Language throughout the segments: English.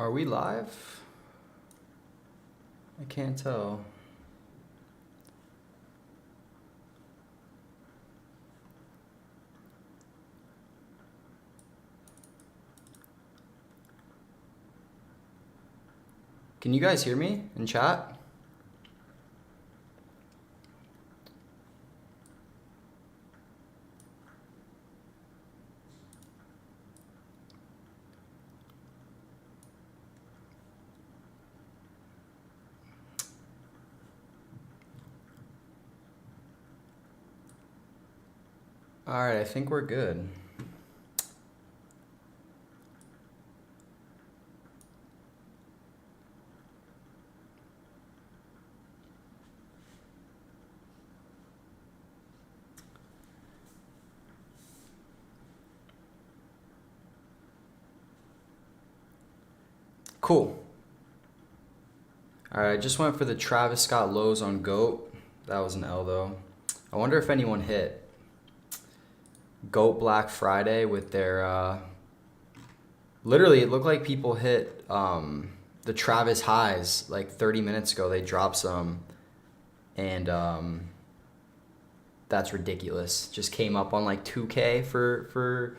Are we live? I can't tell. Can you guys hear me in chat? All right, I think we're good. Cool. All right, I just went for the Travis Scott lows on GOAT. That was an L though. I wonder if anyone hit GOAT Black Friday with their, literally it looked like people hit the Travis highs like 30 minutes ago. They dropped some and that's ridiculous. Just came up on like 2K for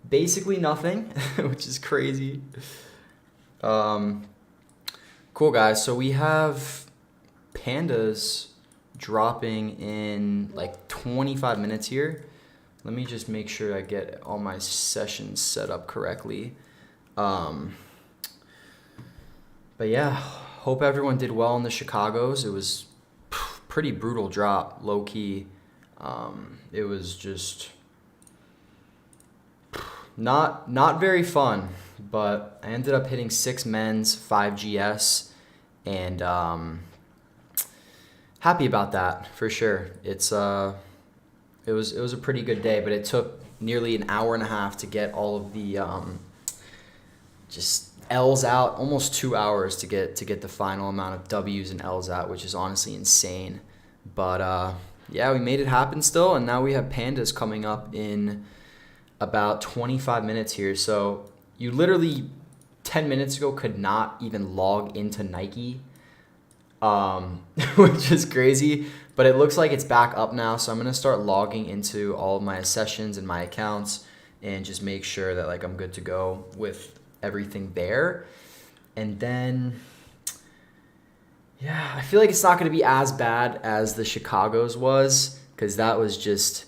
basically nothing, which is crazy. Cool guys, so we have pandas dropping in like 25 minutes here. Let me just make sure I get all my sessions set up correctly. But yeah, hope everyone did well in the Chicagos. It was pretty brutal drop, low key. It was just not very fun, but I ended up hitting 6 men's, 5 GS, and happy about that for sure. It was a pretty good day, but it took nearly an hour and a half to get all of the just L's out, almost 2 hours to get the final amount of W's and L's out, which is honestly insane. But yeah, we made it happen still, and now we have pandas coming up in about 25 minutes here. So you literally 10 minutes ago could not even log into Nike, which is crazy, but it looks like it's back up now. So I'm going to start logging into all of my sessions and my accounts and just make sure that like I'm good to go with everything there. And then, yeah, I feel like it's not going to be as bad as the Chicago's was, because that was just,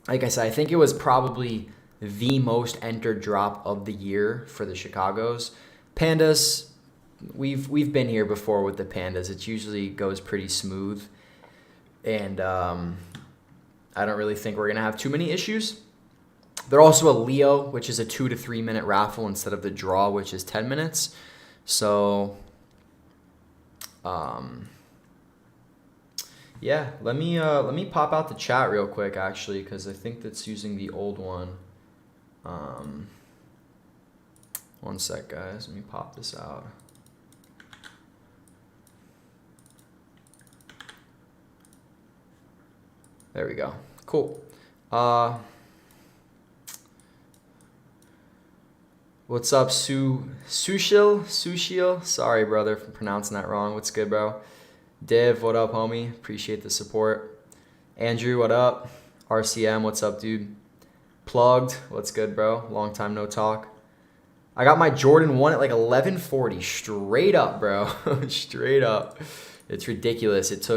like I said, I think it was probably the most entered drop of the year for the Chicago's. Pandas, we've been here before with the pandas. It usually goes pretty smooth, and I don't really think we're gonna have too many issues. They're also a Leo, which is a 2 to 3 minute raffle instead of the draw, which is 10 minutes. So yeah, let me pop out the chat real quick actually, because I think that's using the old one. One sec, guys. Let me pop this out. There we go. Cool. What's up, Sushil? Sorry, brother, for pronouncing that wrong. What's good, bro? Div, what up, homie? Appreciate the support. Andrew, what up? RCM, what's up, dude? Plugged, what's good, bro? Long time no talk. I got my Jordan 1 at like 1140, straight up, bro. Straight up. It's ridiculous. It's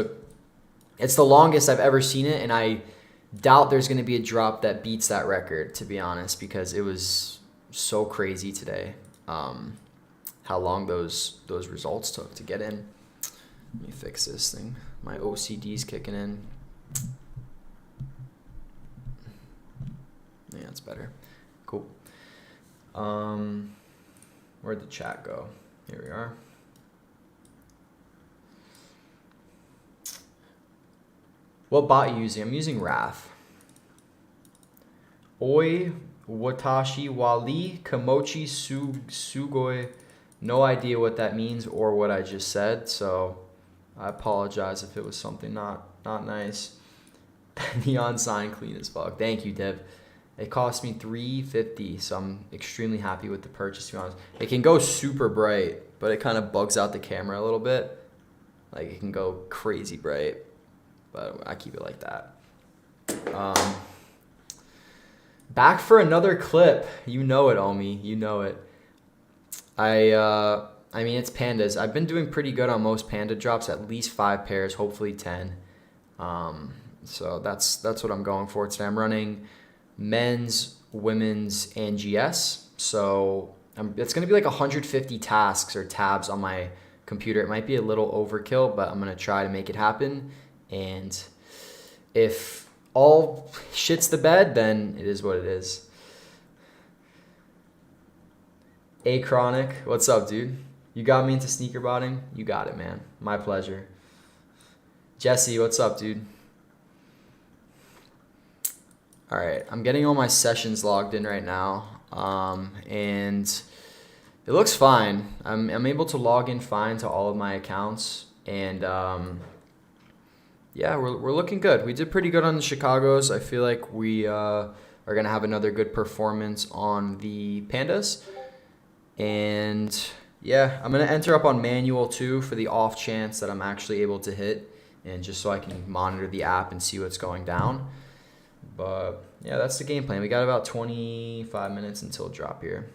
the longest I've ever seen it, and I doubt there's going to be a drop that beats that record, to be honest, because it was so crazy today, how long those results took to get in. Let me fix this thing. My OCD's kicking in. Yeah, it's better. Cool. Where'd the chat go? Here we are. What bot are you using? I'm using Wrath. Oi, Watashi Wali, Kamochi Sugoi. No idea what that means or what I just said, so I apologize if it was something not nice. Neon sign clean as fuck. Thank you, Dev. It cost me $3.50, so I'm extremely happy with the purchase, to be honest. It can go super bright, but it kind of bugs out the camera a little bit. Like, it can go crazy bright, but I keep it like that. Back for another clip. You know it, Omi. You know it. I mean, it's pandas. I've been doing pretty good on most panda drops, at least 5 pairs, hopefully 10. So that's what I'm going for today. I'm running men's, women's, and GS. So it's going to be like 150 tasks or tabs on my computer. It might be a little overkill, but I'm going to try to make it happen. And if all shit's the bed, then it is what it is. A Chronic, what's up, dude? You got me into sneaker botting? You got it, man. My pleasure. Jesse, what's up, dude? All right, I'm getting all my sessions logged in right now, and it looks fine. I'm able to log in fine to all of my accounts, and yeah, we're looking good. We did pretty good on the Chicagos. I feel like we are gonna have another good performance on the Pandas, and yeah, I'm gonna enter up on manual too for the off chance that I'm actually able to hit, and just so I can monitor the app and see what's going down. But yeah, that's the game plan. We got about 25 minutes until drop here.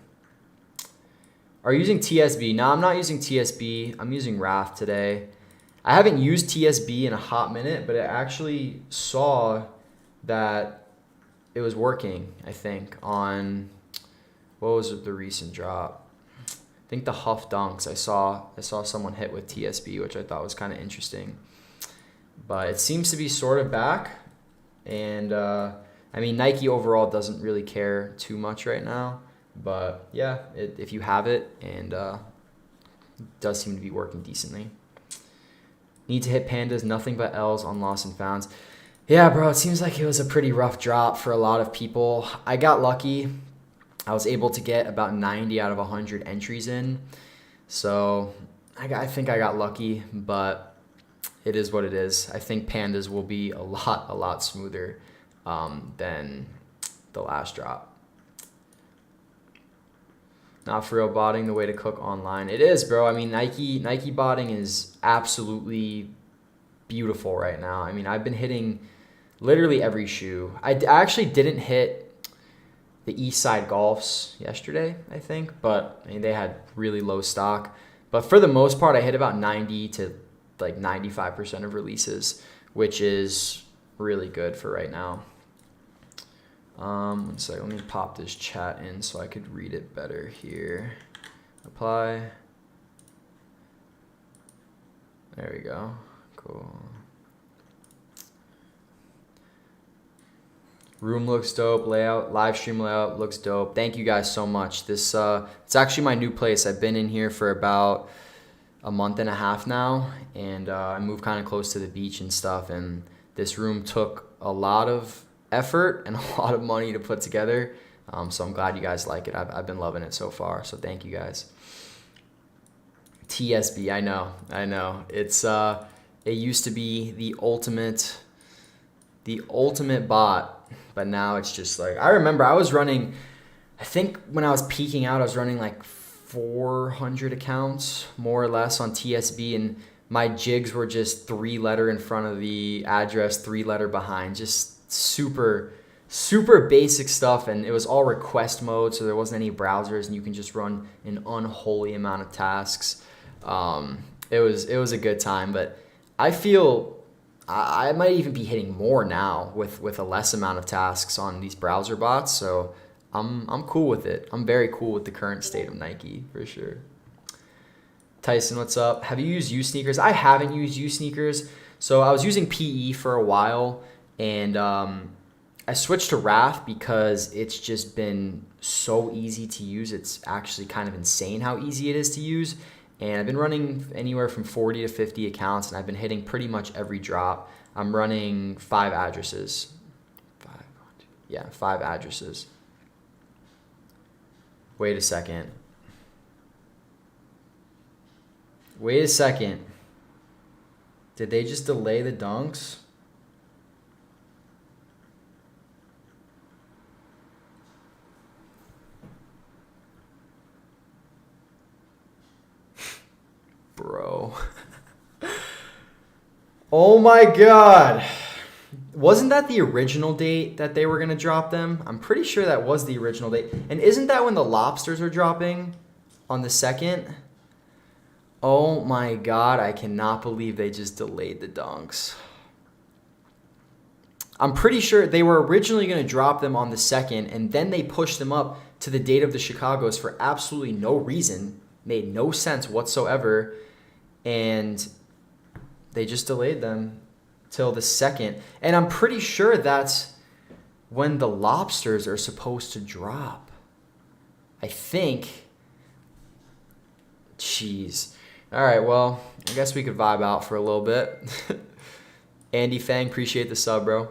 Are you using TSB? No, I'm not using TSB. I'm using Raft today. I haven't used TSB in a hot minute, but I actually saw that it was working, I think, on, what was the recent drop? I think the Huff Dunks. I saw someone hit with TSB, which I thought was kind of interesting. But it seems to be sort of back. And I mean, Nike overall doesn't really care too much right now. But yeah, if you have it, and it does seem to be working decently. Need to hit pandas, nothing but L's on lost and founds. Yeah, bro, it seems like it was a pretty rough drop for a lot of people. I got lucky. I was able to get about 90 out of 100 entries in. So I think I got lucky, but it is what it is. I think pandas will be a lot smoother than the last drop. Not for real botting, the way to cook online. It is, bro. I mean, Nike botting is absolutely beautiful right now. I mean, I've been hitting literally every shoe. I actually didn't hit the Eastside Golfs yesterday, I think, but I mean, they had really low stock. But for the most part, I hit about 90 to like 95% of releases, which is really good for right now. One second, let me pop this chat in so I could read it better here. Apply. There we go. Cool. Room looks dope. Layout, live stream layout looks dope. Thank you guys so much. This it's actually my new place. I've been in here for about a month and a half now, and I moved kind of close to the beach and stuff, and this room took a lot of effort and a lot of money to put together, so I'm glad you guys like it. I've been loving it so far, so thank you guys. TSB, I know. It's it used to be the ultimate bot, but now it's just like, I remember I was running, I think when I was peaking out, I was running like 400 accounts more or less on TSB, and my jigs were just 3-letter in front of the address, 3-letter behind, just super basic stuff, and it was all request mode, so there wasn't any browsers, and you can just run an unholy amount of tasks. It was a good time, but I feel I might even be hitting more now with a less amount of tasks on these browser bots, so I'm cool with it. I'm very cool with the current state of Nike, for sure. Tyson, what's up? Have you used U-Sneakers? I haven't used U-Sneakers. So I was using PE for a while, and I switched to Raft because it's just been so easy to use. It's actually kind of insane how easy it is to use. And I've been running anywhere from 40 to 50 accounts, and I've been hitting pretty much every drop. I'm running 5 addresses. 5 addresses. Wait a second. Did they just delay the dunks? bro. Oh my god. Wasn't that the original date that they were going to drop them? I'm pretty sure that was the original date. And isn't that when the lobsters are dropping on the 2nd? Oh my god, I cannot believe they just delayed the dunks. I'm pretty sure they were originally going to drop them on the 2nd, and then they pushed them up to the date of the Chicago's for absolutely no reason. Made no sense whatsoever. And they just delayed them till the 2nd. And I'm pretty sure that's when the lobsters are supposed to drop. I think. Jeez. All right, well, I guess we could vibe out for a little bit. Andy Fang, appreciate the sub, bro.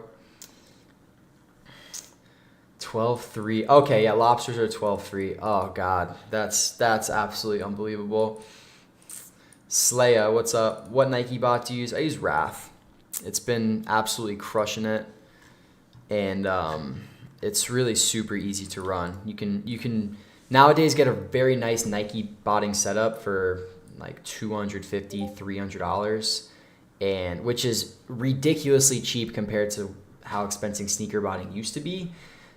12-3. Okay, yeah, lobsters are 12-3. Oh, God. That's absolutely unbelievable. Slaya, what's up? What Nike bot do you use? I use Wrath. It's been absolutely crushing it, and it's really super easy to run. You can nowadays get a very nice Nike botting setup for like $250, $300, and which is ridiculously cheap compared to how expensive sneaker botting used to be.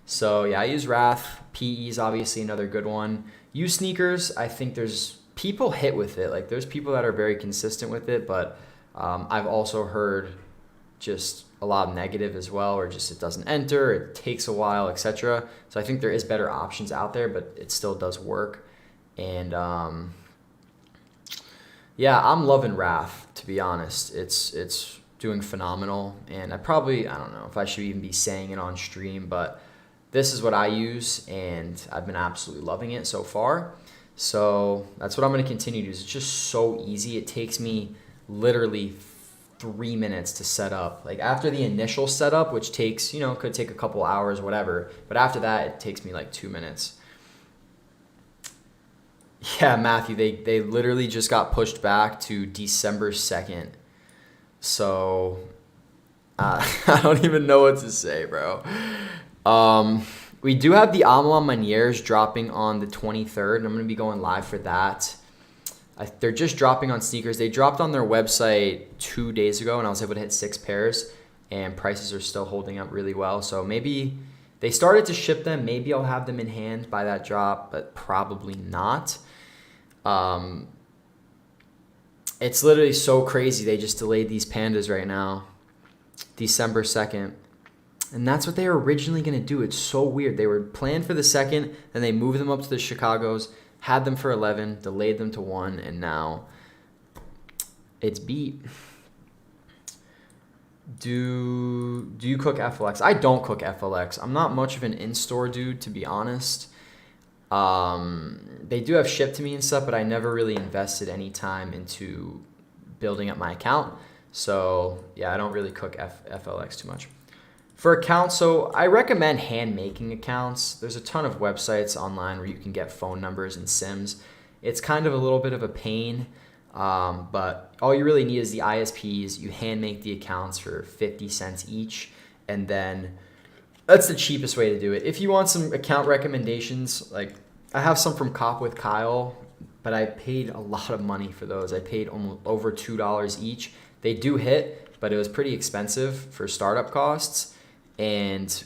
So yeah, I use Wrath. PE is obviously another good one. Use sneakers. I think there's people hit with it. Like there's people that are very consistent with it, but I've also heard just a lot of negative as well, or just it doesn't enter, it takes a while, etc. So I think there is better options out there, but it still does work. And yeah, I'm loving Wrath, to be honest. It's doing phenomenal, and I don't know if I should even be saying it on stream, but this is what I use, and I've been absolutely loving it so far. So that's what I'm going to continue to use. It's just so easy. It takes me literally 3 minutes to set up. Like after the initial setup, which takes, could take a couple hours, whatever. But after that, it takes me like 2 minutes. Yeah, Matthew, they literally just got pushed back to December 2nd. So I don't even know what to say, bro. We do have the Amelan Manières dropping on the 23rd, and I'm going to be going live for that. They're just dropping on sneakers. They dropped on their website 2 days ago, and I was able to hit 6 pairs, and prices are still holding up really well. So maybe they started to ship them. Maybe I'll have them in hand by that drop, but probably not. It's literally so crazy. They just delayed these pandas right now, December 2nd. And that's what they were originally going to do. It's so weird. They were planned for the 2nd, then they moved them up to the Chicago's, had them for 11, delayed them to 1, and now it's beat. Do you cook FLX? I don't cook FLX. I'm not much of an in-store dude, to be honest. They do have shipped to me and stuff, but I never really invested any time into building up my account. So yeah, I don't really cook FLX too much. For accounts, so I recommend hand-making accounts. There's a ton of websites online where you can get phone numbers and SIMs. It's kind of a little bit of a pain, but all you really need is the ISPs. You hand-make the accounts for 50 cents each, and then that's the cheapest way to do it. If you want some account recommendations, like I have some from Cop with Kyle, but I paid a lot of money for those. I paid almost over $2 each. They do hit, but it was pretty expensive for startup costs. And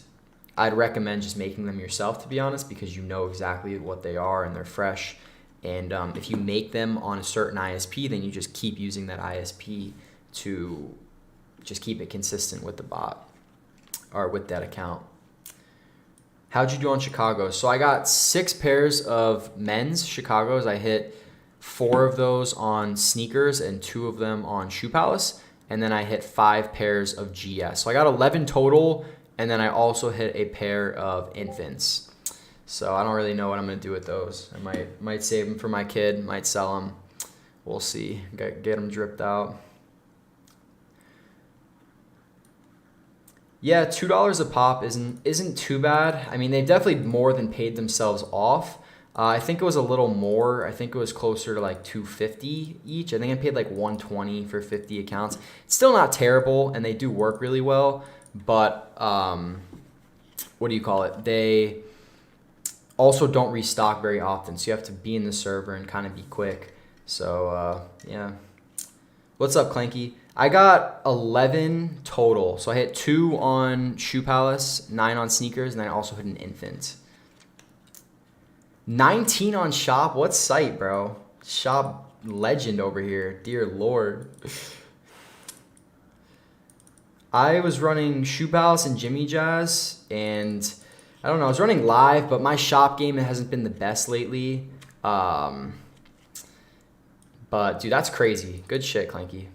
I'd recommend just making them yourself, to be honest, because you know exactly what they are and they're fresh. And if you make them on a certain ISP, then you just keep using that ISP to just keep it consistent with the bot or with that account. How'd you do on Chicago? So I got 6 pairs of men's Chicago's. I hit 4 of those on sneakers and 2 of them on Shoe Palace. And then I hit 5 pairs of GS. So I got 11 total. And then I also hit a pair of infants. So I don't really know what I'm going to do with those. I might save them for my kid, might sell them. We'll see. Get them dripped out. Yeah, $2 a pop isn't too bad. I mean, they definitely more than paid themselves off. I think it was a little more. I think it was closer to like $250 each. I think I paid like $120 for 50 accounts. It's still not terrible, and they do work really well. But what do you call it? They also don't restock very often, so you have to be in the server and kind of be quick. So, yeah. What's up, Clanky? I got 11 total. So I hit 2 on Shoe Palace, 9 on sneakers, and I also hit an infant. 19 on shop. What site, bro? Shop legend over here. Dear Lord. I was running Shoe Palace and Jimmy Jazz, and I don't know, I was running live, but my shop game hasn't been the best lately. But, dude, that's crazy. Good shit, Clanky.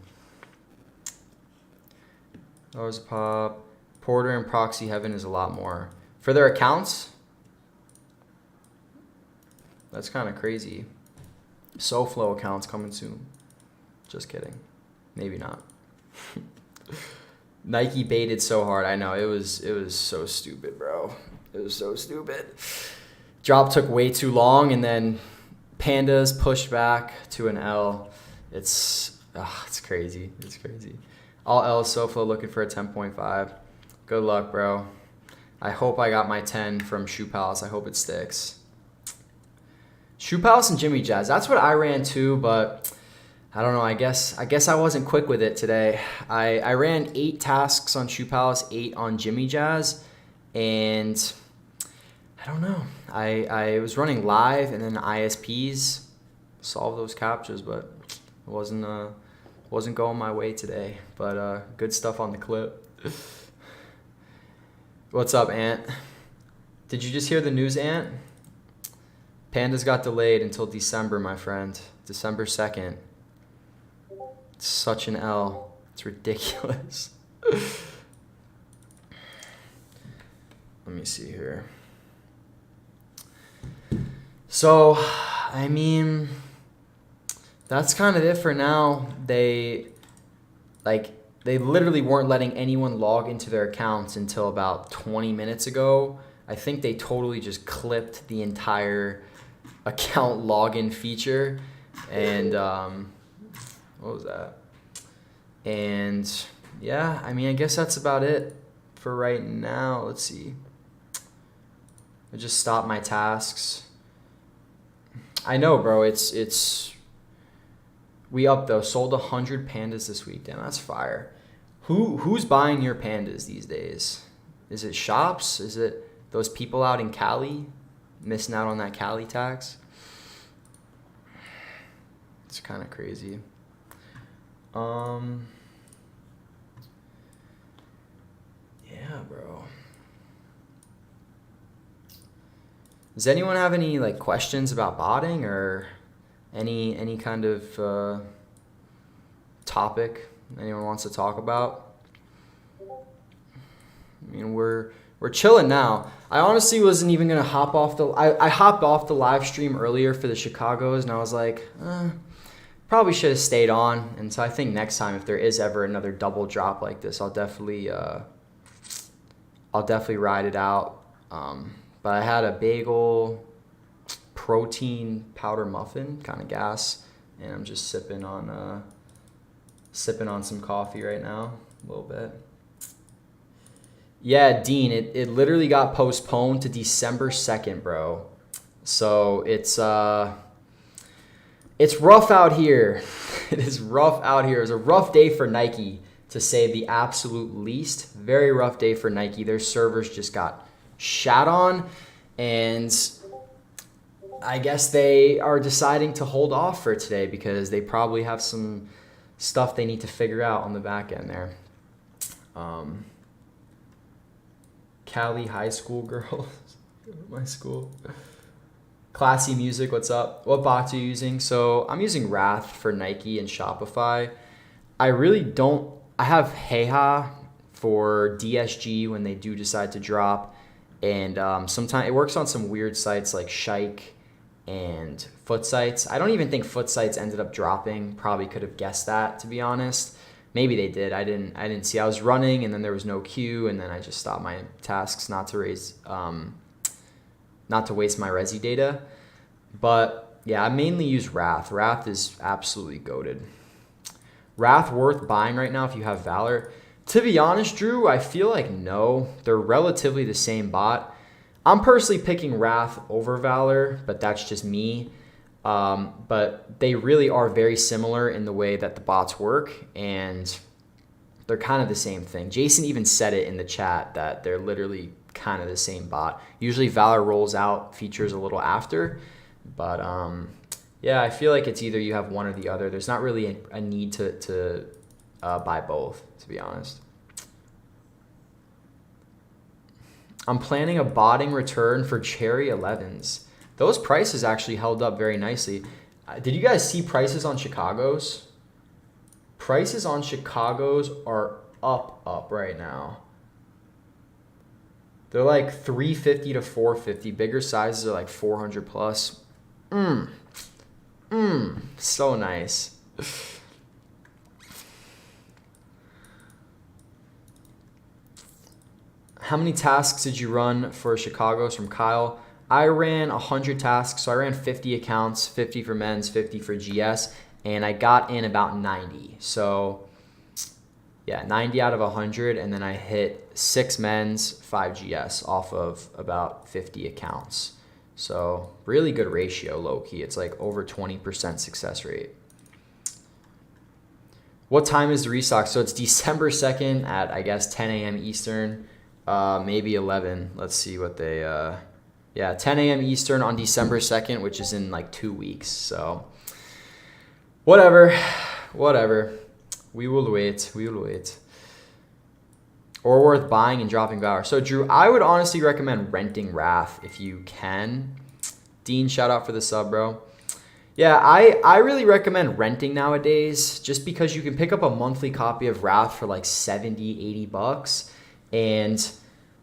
That was a pop. Porter and Proxy Heaven is a lot more. For their accounts? That's kind of crazy. SoFlo accounts coming soon. Just kidding. Maybe not. Nike baited so hard. I know. It was so stupid, bro. It was so stupid. Drop took way too long, and then Pandas pushed back to an L. It's crazy. It's crazy. All L SoFlo looking for a 10.5. Good luck, bro. I hope I got my 10 from Shoe Palace. I hope it sticks. Shoe Palace and Jimmy Jazz. That's what I ran too, but I don't know. I guess I wasn't quick with it today. I ran 8 tasks on Shoe Palace, 8 on Jimmy Jazz, and I don't know. I was running live and then ISPs solve those captures, but it wasn't going my way today. But good stuff on the clip. What's up, Ant? Did you just hear the news, Ant? Pandas got delayed until December, my friend. December 2nd. It's such an L. It's ridiculous. Let me see here. So, I mean, that's kind of it for now. They literally weren't letting anyone log into their accounts until about 20 minutes ago. I think they totally just clipped the entire account login feature, and what was that? And yeah, I mean, I guess that's about it for right now. Let's see. I just stopped my tasks. I know, bro. It's we up though. Sold 100 pandas this week. Damn, that's fire. Who's buying your pandas these days? Is it shops? Is it those people out in Cali missing out on that Cali tax? It's kind of crazy. Yeah, bro. Does anyone have any questions about botting or any kind of topic anyone wants to talk about? I mean, we're chilling now. I honestly wasn't even gonna hop off the. I hopped off the live stream earlier for the Chicago's, and I was like, probably should have stayed on. And so I think next time, if there is ever another double drop like this, I'll definitely ride it out. But I had a bagel, protein powder muffin, kind of gas, and I'm just sipping on some coffee right now, a little bit. Yeah, Dean, it literally got postponed to December 2nd, bro. So it's rough out here. It is rough out here. It was a rough day for Nike, to say the absolute least. Very rough day for Nike. Their servers just got shat on, and I guess they are deciding to hold off for today because they probably have some stuff they need to figure out on the back end there. Cali high school girls. My school. Classy Music, what's up? What bots are you using? So I'm using Wrath for Nike and Shopify. I have Heha for DSG when they do decide to drop. And sometimes it works on some weird sites like Shike and Foot Sites. I don't even think Foot Sites ended up dropping. Probably could have guessed that, to be honest. Maybe they did. I didn't see. I was running and then there was no queue, and then I just stopped my tasks not to waste my Resi data. But yeah, I mainly use Wrath. Wrath is absolutely goated. Wrath worth buying right now if you have Valor? To be honest, Drew, I feel like no. They're relatively the same bot. I'm personally picking Wrath over Valor, but that's just me. But they really are very similar in the way that the bots work, and they're kind of the same thing. Jason even said it in the chat that they're literally kind of the same bot. Usually Valor rolls out features a little after, but yeah, I feel like it's either you have one or the other. There's not really a need to buy both, to be honest. I'm planning a botting return for Cherry 11s. Those prices actually held up very nicely. Did you guys see prices on Chicago's? Prices on Chicago's are up right now. They're like 350 to 450. Bigger sizes are like 400 plus. So nice. How many tasks did you run for Chicago's from Kyle? I ran 100 tasks, so I ran 50 accounts, 50 for men's, 50 for GS, and I got in about 90. So yeah, 90 out of 100, and then I hit 6 men's, 5 GS off of about 50 accounts. So really good ratio, low-key. It's like over 20% success rate. What time is the restock? So it's December 2nd at, I guess, 10 a.m. Eastern, maybe 11. Let's see what they... Yeah, 10 a.m. Eastern on December 2nd, which is in like 2 weeks. So whatever. We will wait. Or worth buying and dropping Valor. So Drew, I would honestly recommend renting Wrath if you can. Dean, shout out for the sub, bro. Yeah, I really recommend renting nowadays just because you can pick up a monthly copy of Wrath for like 70, 80 bucks. And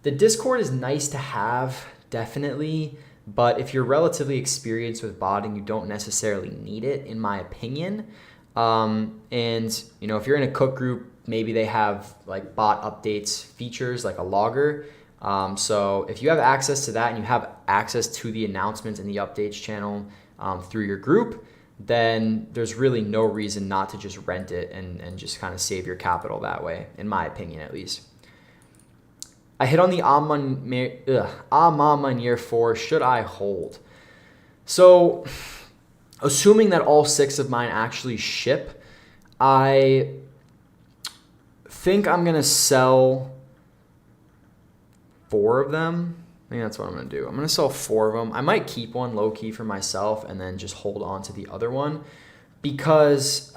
the Discord is nice to have, definitely, but if you're relatively experienced with botting, you don't necessarily need it, in my opinion. And you know, if you're in a cook group, maybe they have like bot updates features like a logger. So if you have access to that and you have access to the announcements and the updates channel through your group, then there's really no reason not to just rent it and just kind of save your capital that way, in my opinion at least. I hit on the Amama in year 4. Should I hold? So, assuming that all 6 of mine actually ship, I think I'm going to sell 4 of them. I think that's what I'm going to do. I'm going to sell 4 of them. I might keep one low-key for myself and then just hold on to the other one because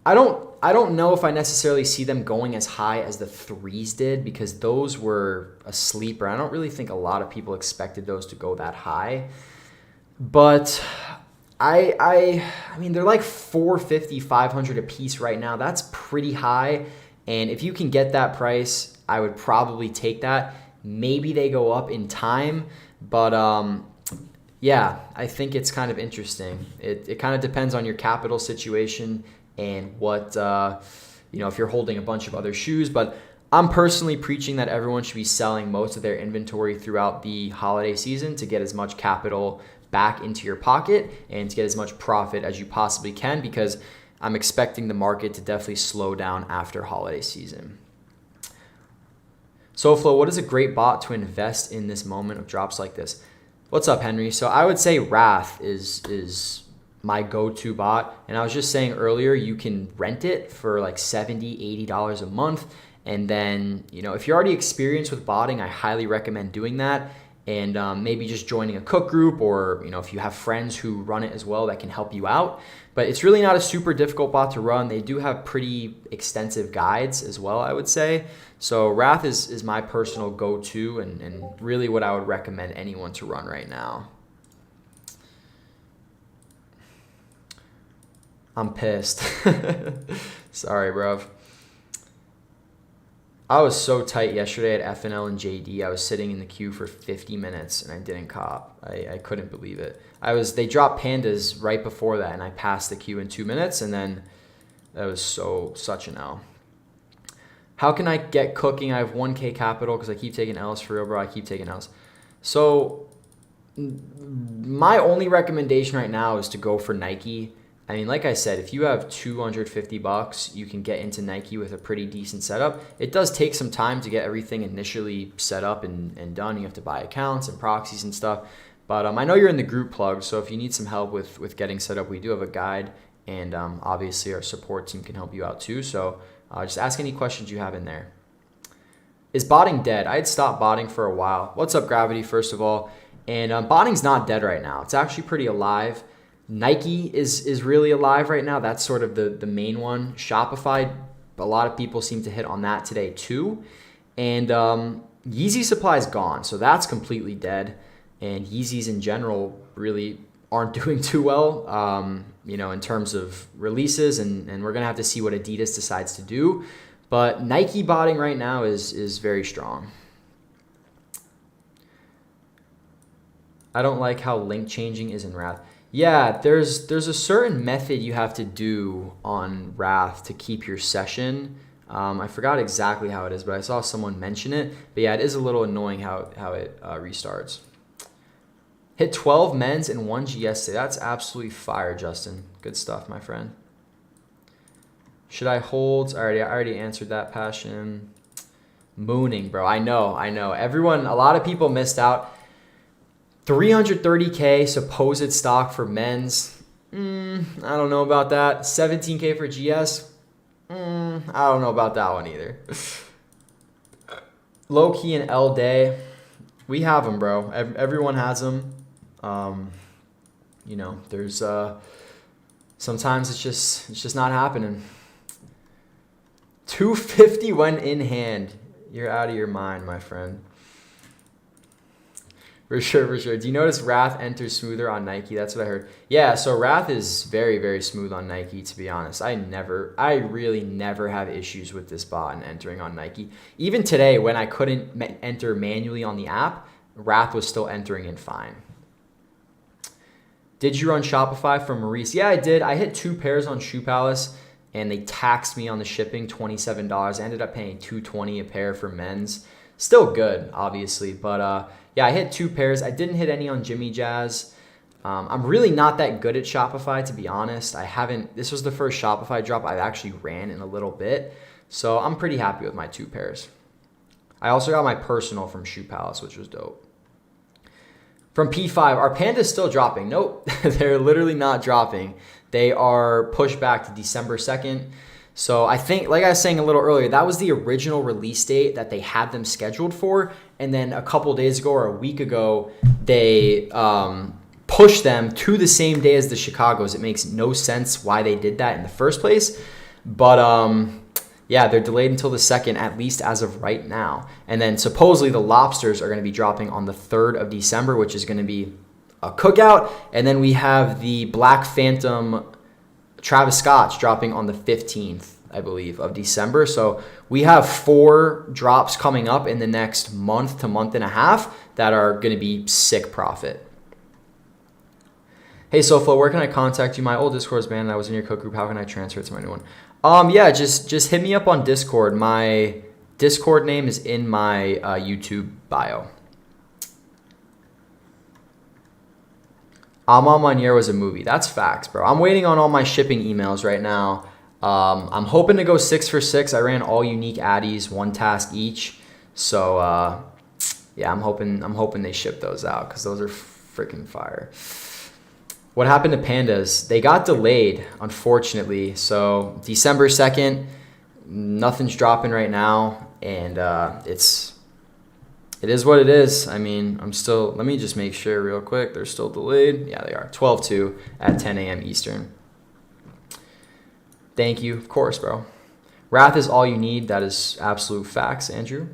I don't know if I necessarily see them going as high as the 3s did because those were a sleeper. I don't really think a lot of people expected those to go that high. But I mean, they're like 450, 500 a piece right now. That's pretty high. And if you can get that price, I would probably take that. Maybe they go up in time, but yeah, I think it's kind of interesting. It kind of depends on your capital situation and what, you know, if you're holding a bunch of other shoes. But I'm personally preaching that everyone should be selling most of their inventory throughout the holiday season to get as much capital back into your pocket and to get as much profit as you possibly can, because I'm expecting the market to definitely slow down after holiday season. SoFlo, what is a great bot to invest in this moment of drops like this? What's up, Henry? So I would say Wrath is my go-to bot. And I was just saying earlier, you can rent it for like $70, $80 a month. And then, you know, if you're already experienced with botting, I highly recommend doing that. And maybe just joining a cook group, or, you know, if you have friends who run it as well, that can help you out. But it's really not a super difficult bot to run. They do have pretty extensive guides as well, I would say. So Wrath is my personal go-to and really what I would recommend anyone to run right now. I'm pissed. Sorry, bro. I was so tight yesterday at FNL and JD. I was sitting in the queue for 50 minutes and I didn't cop. I couldn't believe it. They dropped pandas right before that and I passed the queue in 2 minutes, and then that was such an L. How can I get cooking? I have 1K capital because I keep taking L's for real, bro. I keep taking L's. So my only recommendation right now is to go for Nike. I mean, like I said, if you have $250, you can get into Nike with a pretty decent setup. It does take some time to get everything initially set up and done. You have to buy accounts and proxies and stuff. But I know you're in the group plug, so if you need some help with getting set up, we do have a guide, and obviously our support team can help you out too. So just ask any questions you have in there. Is botting dead? I had stopped botting for a while. What's up, Gravity, first of all? And botting's not dead right now. It's actually pretty alive. Nike is really alive right now. That's sort of the main one. Shopify, a lot of people seem to hit on that today too. And Yeezy supply is gone, so that's completely dead. And Yeezys in general really aren't doing too well, in terms of releases, and we're going to have to see what Adidas decides to do. But Nike botting right now is very strong. I don't like how link changing is in Wrath. Yeah, there's a certain method you have to do on Wrath to keep your session. I forgot exactly how it is, but I saw someone mention it. But yeah, it is a little annoying how it restarts. Hit 12 men's and 1 GS today. That's absolutely fire, Justin. Good stuff, my friend. Should I hold? I already answered that, Passion. Mooning, bro. I know. Everyone, a lot of people missed out. 330K supposed stock for men's. I don't know about that. 17K for GS. I don't know about that one either. Low key and L Day. We have them, bro. Everyone has them. There's sometimes it's just not happening. 250 when in hand. You're out of your mind, my friend. For sure. Do you notice Wrath enters smoother on Nike? That's what I heard. Yeah, so Wrath is very, very smooth on Nike, to be honest. I really never have issues with this bot and entering on Nike. Even today, when I couldn't enter manually on the app, Wrath was still entering in fine. Did you run Shopify from Maurice? Yeah, I did. I hit 2 pairs on Shoe Palace, and they taxed me on the shipping, $27. I ended up paying $220 a pair for men's. Still good, obviously, but yeah, I hit 2 pairs. I didn't hit any on Jimmy Jazz. I'm really not that good at Shopify, to be honest. This was the first Shopify drop I've actually ran in a little bit, so I'm pretty happy with my 2 pairs. I also got my personal from Shoe Palace, which was dope. From P5, are pandas still dropping? Nope, they're literally not dropping. They are pushed back to December 2nd. So I think, like I was saying a little earlier, that was the original release date that they had them scheduled for. And then a couple days ago or a week ago, they pushed them to the same day as the Chicagos. It makes no sense why they did that in the first place. But yeah, they're delayed until the 2nd, at least as of right now. And then supposedly the Lobsters are going to be dropping on the 3rd of December, which is going to be a cookout. And then we have the Black Phantom Travis Scott's dropping on the 15th, I believe, of December. So we have 4 drops coming up in the next month to month and a half that are going to be sick profit. Hey, SoFlo, where can I contact you? My old Discord is banned. I was in your cook group. How can I transfer it to my new one? Yeah, just hit me up on Discord. My Discord name is in my YouTube bio. Ama Manier was a movie. That's facts, bro. I'm waiting on all my shipping emails right now. I'm hoping to go 6 for 6. I ran all unique addies, 1 task each. So yeah, I'm hoping they ship those out because those are freaking fire. What happened to pandas? They got delayed, unfortunately. So December 2nd, nothing's dropping right now, and it is what it is. I mean, let me just make sure real quick. They're still delayed. Yeah, they are. 12/2 at 10 a.m. Eastern. Thank you. Of course, bro. Wrath is all you need. That is absolute facts, Andrew.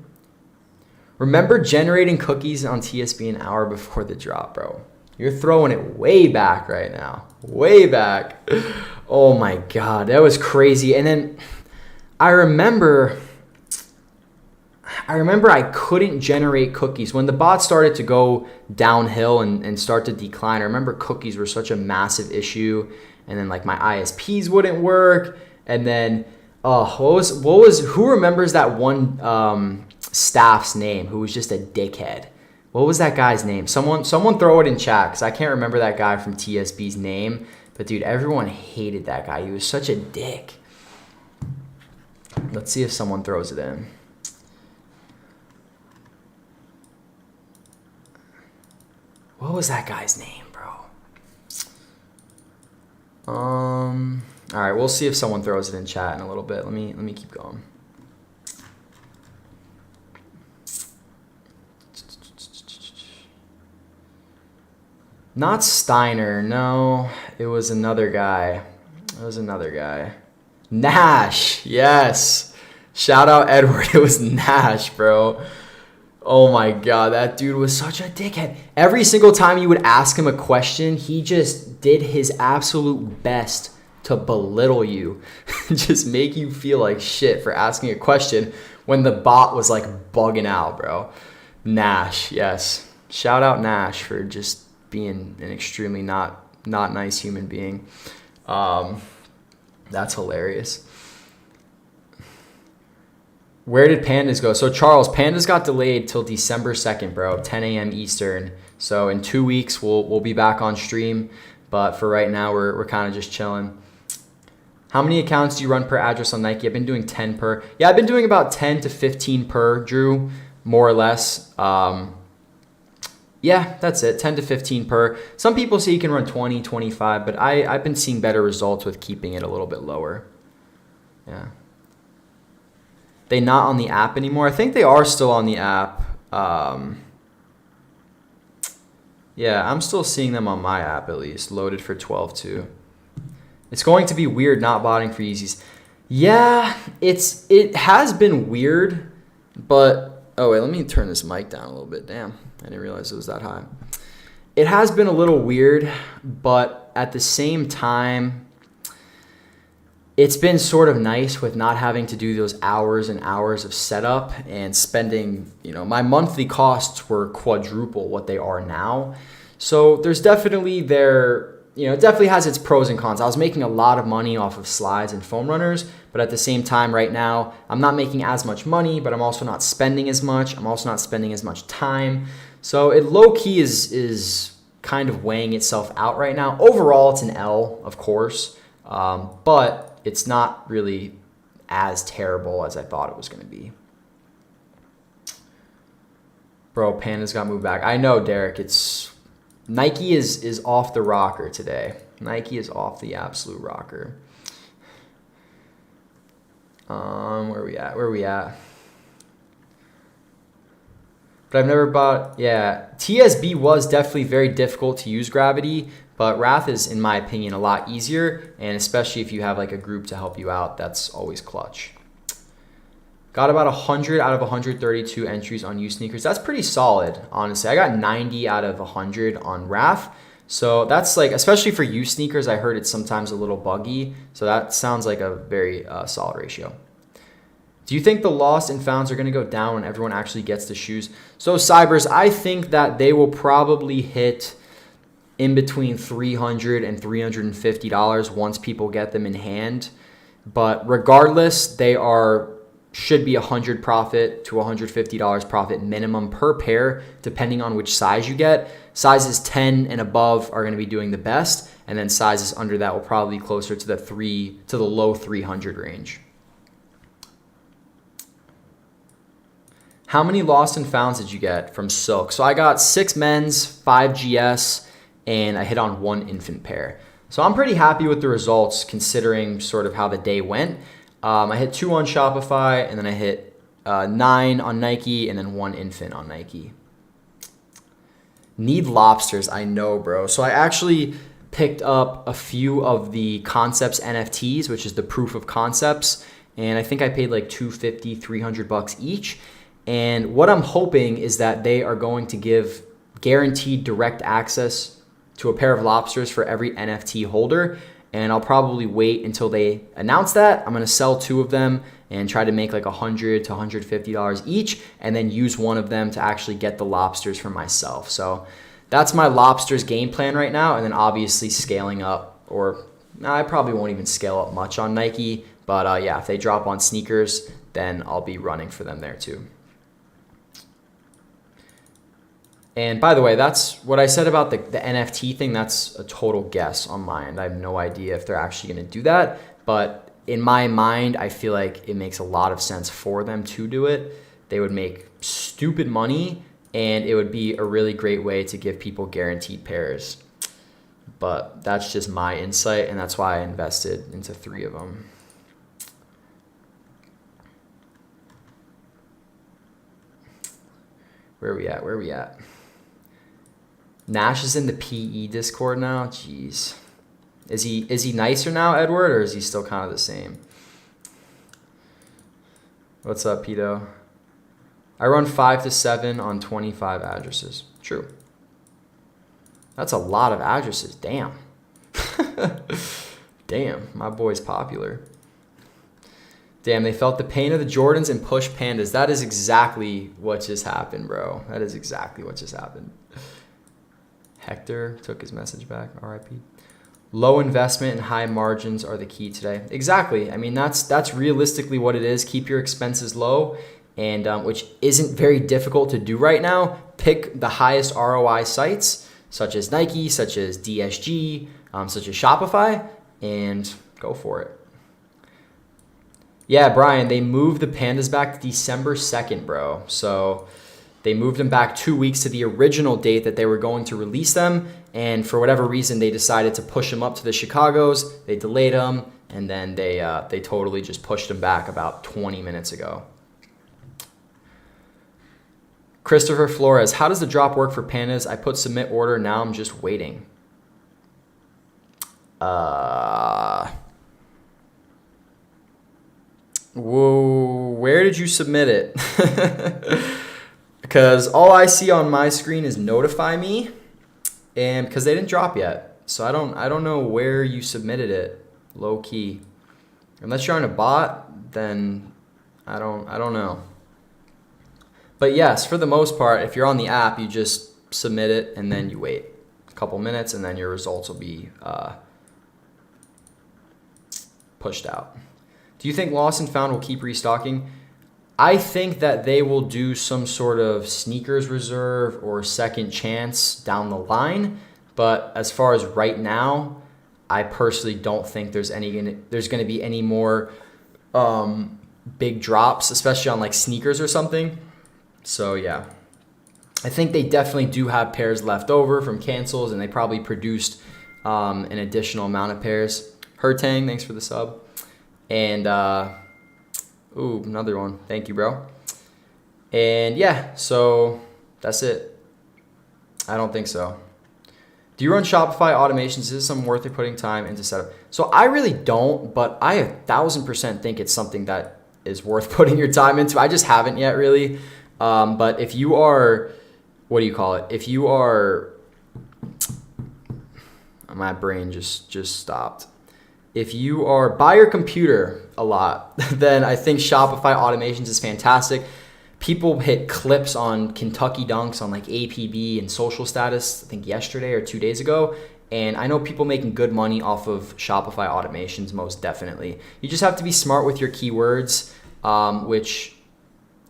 Remember generating cookies on TSB an hour before the drop, bro. You're throwing it way back right now. Way back. Oh my God. That was crazy. And then I remember I couldn't generate cookies. When the bot started to go downhill and start to decline, I remember cookies were such a massive issue. And then like my ISPs wouldn't work. And then who remembers that one staff's name who was just a dickhead? What was that guy's name? Someone throw it in chat because I can't remember that guy from TSB's name. But dude, everyone hated that guy. He was such a dick. Let's see if someone throws it in. What was that guy's name, bro? All right, we'll see if someone throws it in chat in a little bit. Let me keep going. Not Steiner, no. It was another guy. Nash, yes. Shout out Edward. It was Nash, bro. Oh my God, that dude was such a dickhead. Every single time you would ask him a question, he just did his absolute best to belittle you. Just make you feel like shit for asking a question when the bot was like bugging out, bro. Nash, yes. Shout out Nash for just being an extremely not nice human being. That's hilarious. Where did Pandas go? So Charles, Pandas got delayed till December 2nd, bro, 10 a.m. Eastern. So in 2 weeks we'll be back on stream, but for right now we're kind of just chilling. How many accounts do you run per address on Nike? I've been doing 10 per. Yeah, I've been doing about 10 to 15 per, Drew, more or less. Yeah, that's it, 10 to 15 per. Some people say you can run 20, 25, but I've been seeing better results with keeping it a little bit lower. Yeah. They not on the app anymore? I think they are still on the app. Yeah, I'm still seeing them on my app at least, loaded for 12.2. It's going to be weird not botting for Yeezys. Yeah, it has been weird, but oh wait, let me turn this mic down a little bit. Damn, I didn't realize it was that high. It has been a little weird, but at the same time, it's been sort of nice with not having to do those hours and hours of setup and spending, my monthly costs were quadruple what they are now. So there's definitely it definitely has its pros and cons. I was making a lot of money off of slides and foam runners, but at the same time right now, I'm not making as much money, but I'm also not spending as much. I'm also not spending as much time. So it low key is kind of weighing itself out right now. Overall, it's an L, of course, but it's not really as terrible as I thought it was going to be. Bro, Pandas got moved back. I know, Derek. Nike is off the rocker today. Nike is off the absolute rocker. Where are we at? But I've never bought, yeah. TSB was definitely very difficult to use Gravity, but Wrath is, in my opinion, a lot easier, and especially if you have like a group to help you out, that's always clutch. Got about 100 out of 132 entries on U sneakers. That's pretty solid, honestly. I got 90 out of 100 on Wrath. So that's like, especially for U sneakers, I heard it's sometimes a little buggy. So that sounds like a very solid ratio. Do you think the lost and founds are going to go down when everyone actually gets the shoes? So Cybers, I think that they will probably hit in between $300 and $350 once people get them in hand. But regardless, they should be $100 profit to $150 profit minimum per pair, depending on which size you get. Sizes 10 and above are going to be doing the best, and then sizes under that will probably be closer to the low 300 range. How many lost and founds did you get from Silk? So I got 6 men's, 5 GS, and I hit on 1 infant pair. So I'm pretty happy with the results considering sort of how the day went. I hit 2 on Shopify, and then I hit 9 on Nike, and then 1 infant on Nike. Need lobsters, I know, bro. So I actually picked up a few of the Concepts NFTs, which is the proof of concepts, and I think I paid like $250, $300 each. And what I'm hoping is that they are going to give guaranteed direct access to a pair of lobsters for every NFT holder. And I'll probably wait until they announce that. I'm going to sell 2 of them and try to make like $100 to $150 each, and then use 1 of them to actually get the lobsters for myself. So that's my lobsters game plan right now. And then obviously scaling up, I probably won't even scale up much on Nike. But yeah, if they drop on sneakers, then I'll be running for them there too. And by the way, that's what I said about the NFT thing. That's a total guess on my end. I have no idea if they're actually going to do that. But in my mind, I feel like it makes a lot of sense for them to do it. They would make stupid money and it would be a really great way to give people guaranteed pairs. But that's just my insight, and that's why I invested into 3 of them. Where are we at? Nash is in the PE Discord now. Jeez. Is he nicer now, Edward, or is he still kind of the same? What's up, Pito? I run 5 to 7 on 25 addresses. True. That's a lot of addresses. Damn. Damn, my boy's popular. Damn, they felt the pain of the Jordans and pushed Pandas. That is exactly what just happened, bro. That is exactly what just happened. Hector took his message back. RIP. Low investment and high margins are the key today. Exactly. I mean, that's realistically what it is. Keep your expenses low, and which isn't very difficult to do right now. Pick the highest ROI sites, such as Nike, such as DSG, such as Shopify, and go for it. Yeah, Brian, they moved the Pandas back to December 2nd, bro. So they moved them back 2 weeks to the original date that they were going to release them. And for whatever reason, they decided to push them up to the Chicagos. They delayed them, and then they totally just pushed them back about 20 minutes ago. Christopher Flores, how does the drop work for Pandas? I put submit order. Now I'm just waiting. Whoa, where did you submit it? Because all I see on my screen is notify me, and because they didn't drop yet, so I don't know where you submitted it. Low key, unless you're on a bot, then I don't know. But yes, for the most part, if you're on the app, you just submit it and then you wait a couple minutes, and then your results will be pushed out. Do you think Lost and Found will keep restocking? I think that they will do some sort of sneakers reserve or second chance down the line. But as far as right now, I personally don't think there's going to be any more big drops, especially on like sneakers or something. So yeah, I think they definitely do have pairs left over from cancels, and they probably produced an additional amount of pairs. Hertang, thanks for the sub. And, ooh, another one. Thank you, bro. And yeah, so that's it. I don't think so. Do you run Shopify automations? Is this something worth it putting time into setup? So I really don't, but I 1000% think it's something that is worth putting your time into. I just haven't yet, really. But if you are, what do you call it? If you are, my brain just stopped. If you are by your computer a lot, then I think Shopify automations is fantastic. People hit clips on Kentucky Dunks on like APB and social status, I think yesterday or 2 days ago. And I know people making good money off of Shopify automations, most definitely. You just have to be smart with your keywords, which,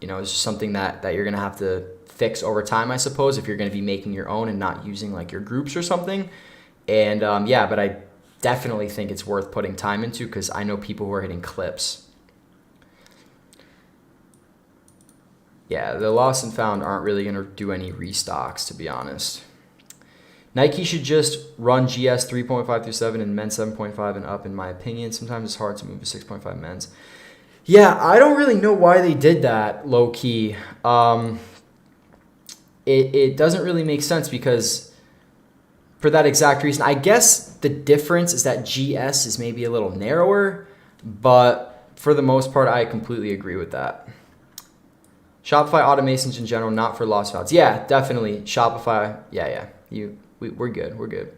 you know, is something that you're going to have to fix over time, I suppose, if you're going to be making your own and not using like your groups or something. And yeah, but I definitely think it's worth putting time into, because I know people who are hitting clips. Yeah, the Lost and Found aren't really going to do any restocks, to be honest. Nike should just run GS 3.5 through 7 and men's 7.5 and up, in my opinion. Sometimes it's hard to move a 6.5 men's. Yeah, I don't really know why they did that, low key. It doesn't really make sense, because for that exact reason, I guess the difference is that GS is maybe a little narrower, but for the most part, I completely agree with that. Shopify automations in general, not for Lost Founds. Yeah, definitely. Shopify, yeah. We're good.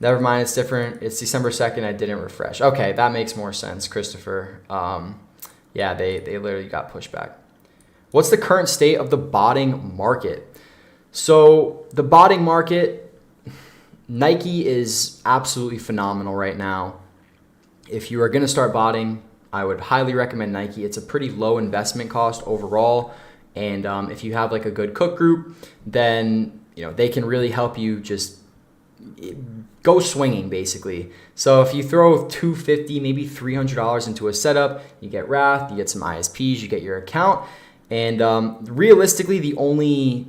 Never mind, it's different. It's December 2nd, I didn't refresh. Okay, that makes more sense, Christopher. Yeah, they literally got pushed back. What's the current state of the botting market? So the botting market, Nike is absolutely phenomenal right now. If you are going to start botting, I would highly recommend Nike. It's a pretty low investment cost overall. And if you have like a good cook group, then you know they can really help you just go swinging, basically. So if you throw $250, maybe $300 into a setup, you get Wrath, you get some ISPs, you get your account, And realistically, the only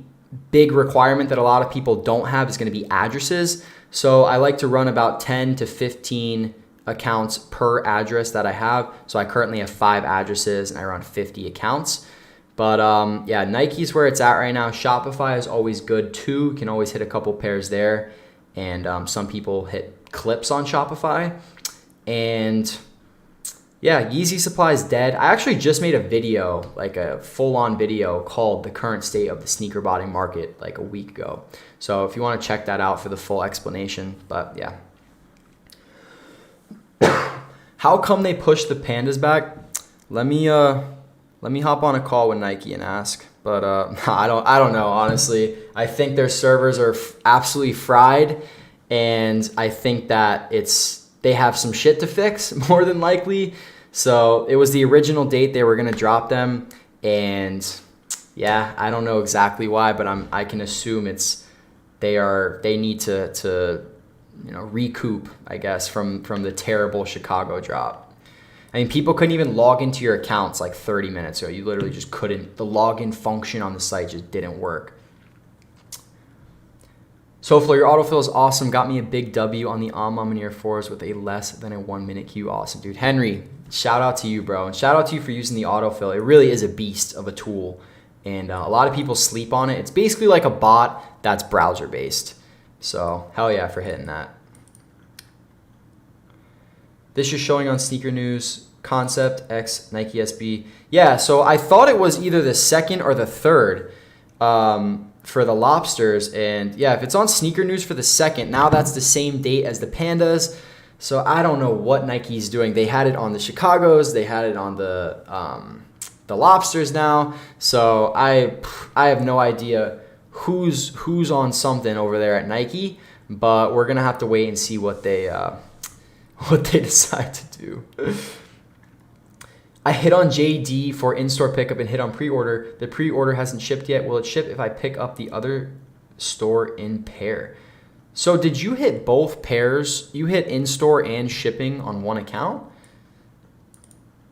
big requirement that a lot of people don't have is going to be addresses. So I like to run about 10 to 15 accounts per address that I have. So I currently have 5 addresses and I run 50 accounts. But yeah, Nike's where it's at right now. Shopify is always good too. You can always hit a couple pairs there. And some people hit clips on Shopify. And yeah, Yeezy Supply is dead. I actually just made a video, like a full-on video called The Current State of the Sneaker Botting Market like a week ago. So if you want to check that out for the full explanation. But yeah. How come they pushed the Pandas back? Let me hop on a call with Nike and ask. But I don't know, honestly. I think their servers are absolutely fried, and I think that they have some shit to fix more than likely. So it was the original date they were gonna drop them, and yeah, I don't know exactly why, but I can assume they need to recoup, I guess, from the terrible Chicago drop. I mean, people couldn't even log into your accounts like 30 minutes ago. You literally just couldn't. The login function on the site just didn't work. SoFlo, your autofill is awesome. Got me a big W on the Alma Air 4s with a less than a 1 minute queue. Awesome, dude. Henry, shout out to you, bro. And shout out to you for using the autofill. It really is a beast of a tool. And a lot of people sleep on it. It's basically like a bot that's browser based. So hell yeah for hitting that. This is showing on Sneaker News. Concept X Nike SB. Yeah, so I thought it was either the 2nd or the 3rd for the Lobsters. And yeah, if it's on Sneaker News for the 2nd, now that's the same date as the Pandas. So I don't know what Nike's doing. They had it on the Chicagos. They had it on the Lobsters now. So I have no idea who's on something over there at Nike. But we're gonna have to wait and see what they decide to do. I hit on JD for in-store pickup and hit on pre-order. The pre-order hasn't shipped yet. Will it ship if I pick up the other store in pair? So did you hit both pairs? You hit in-store and shipping on one account?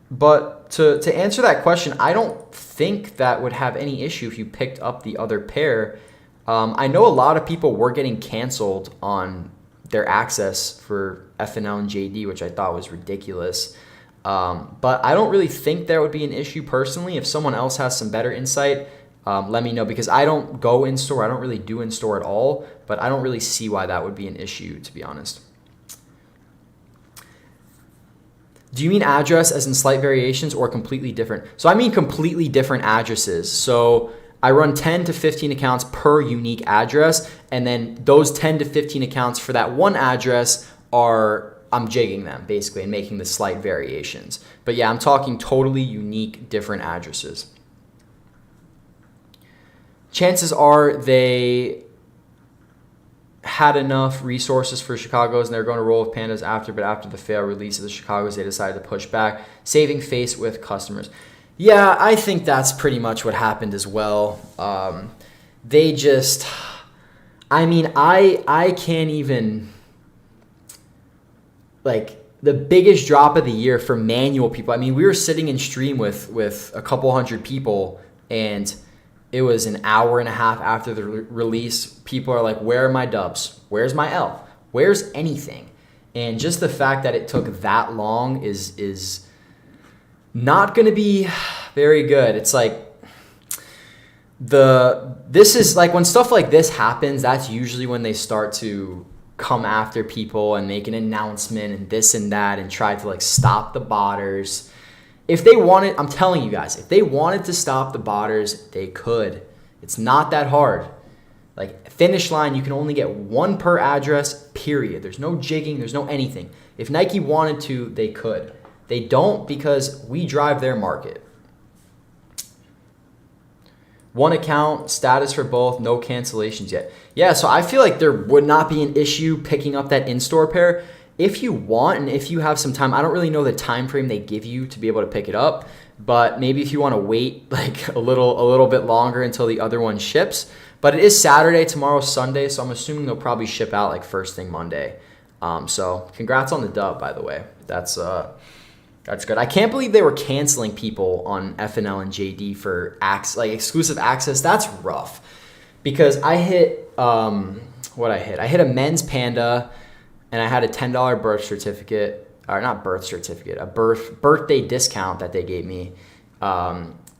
But to answer that question, I don't think that would have any issue if you picked up the other pair. I know a lot of people were getting canceled on their access for FNL and JD, which I thought was ridiculous. But I don't really think there would be an issue personally. If someone else has some better insight, let me know, because I don't go in-store. I don't really do in-store at all, but I don't really see why that would be an issue, to be honest. Do you mean address as in slight variations or completely different? So I mean completely different addresses. So I run 10 to 15 accounts per unique address, and then those 10 to 15 accounts for that one address I'm jigging them basically and making the slight variations. But yeah, I'm talking totally unique, different addresses. Chances are they had enough resources for Chicago's and they're going to roll with Pandas after, but after the failed release of the Chicago's, they decided to push back, saving face with customers. Yeah, I think that's pretty much what happened as well. They just, I mean, I can't even, like, the biggest drop of the year for manual people. I mean, we were sitting in stream with a couple hundred people, and it was an hour and a half after the release. People are like, where are my dubs? Where's my L? Where's anything? And just the fact that it took that long is not going to be very good. It's like this is like when stuff like this happens, that's usually when they start to come after people and make an announcement and this and that and try to like stop the botters. If they wanted, I'm telling you guys, if they wanted to stop the botters, they could. It's not that hard. Like, finish line, you can only get one per address, period. There's no jigging, there's no anything. If Nike wanted to, they could. They don't, because we drive their market. One account, status for both, no cancellations yet. Yeah, so I feel like there would not be an issue picking up that in-store pair. If you want and if you have some time, I don't really know the time frame they give you to be able to pick it up, but maybe if you want to wait like a little bit longer until the other one ships. But it is Saturday, tomorrow's Sunday, so I'm assuming they'll probably ship out like first thing Monday. So congrats on the dub, by the way. That's That's good. I can't believe they were canceling people on FNL and JD for exclusive access. That's rough. Because I hit what I hit. I hit a men's Panda, and I had a $10 birth certificate, or not birth certificate, a birthday discount that they gave me.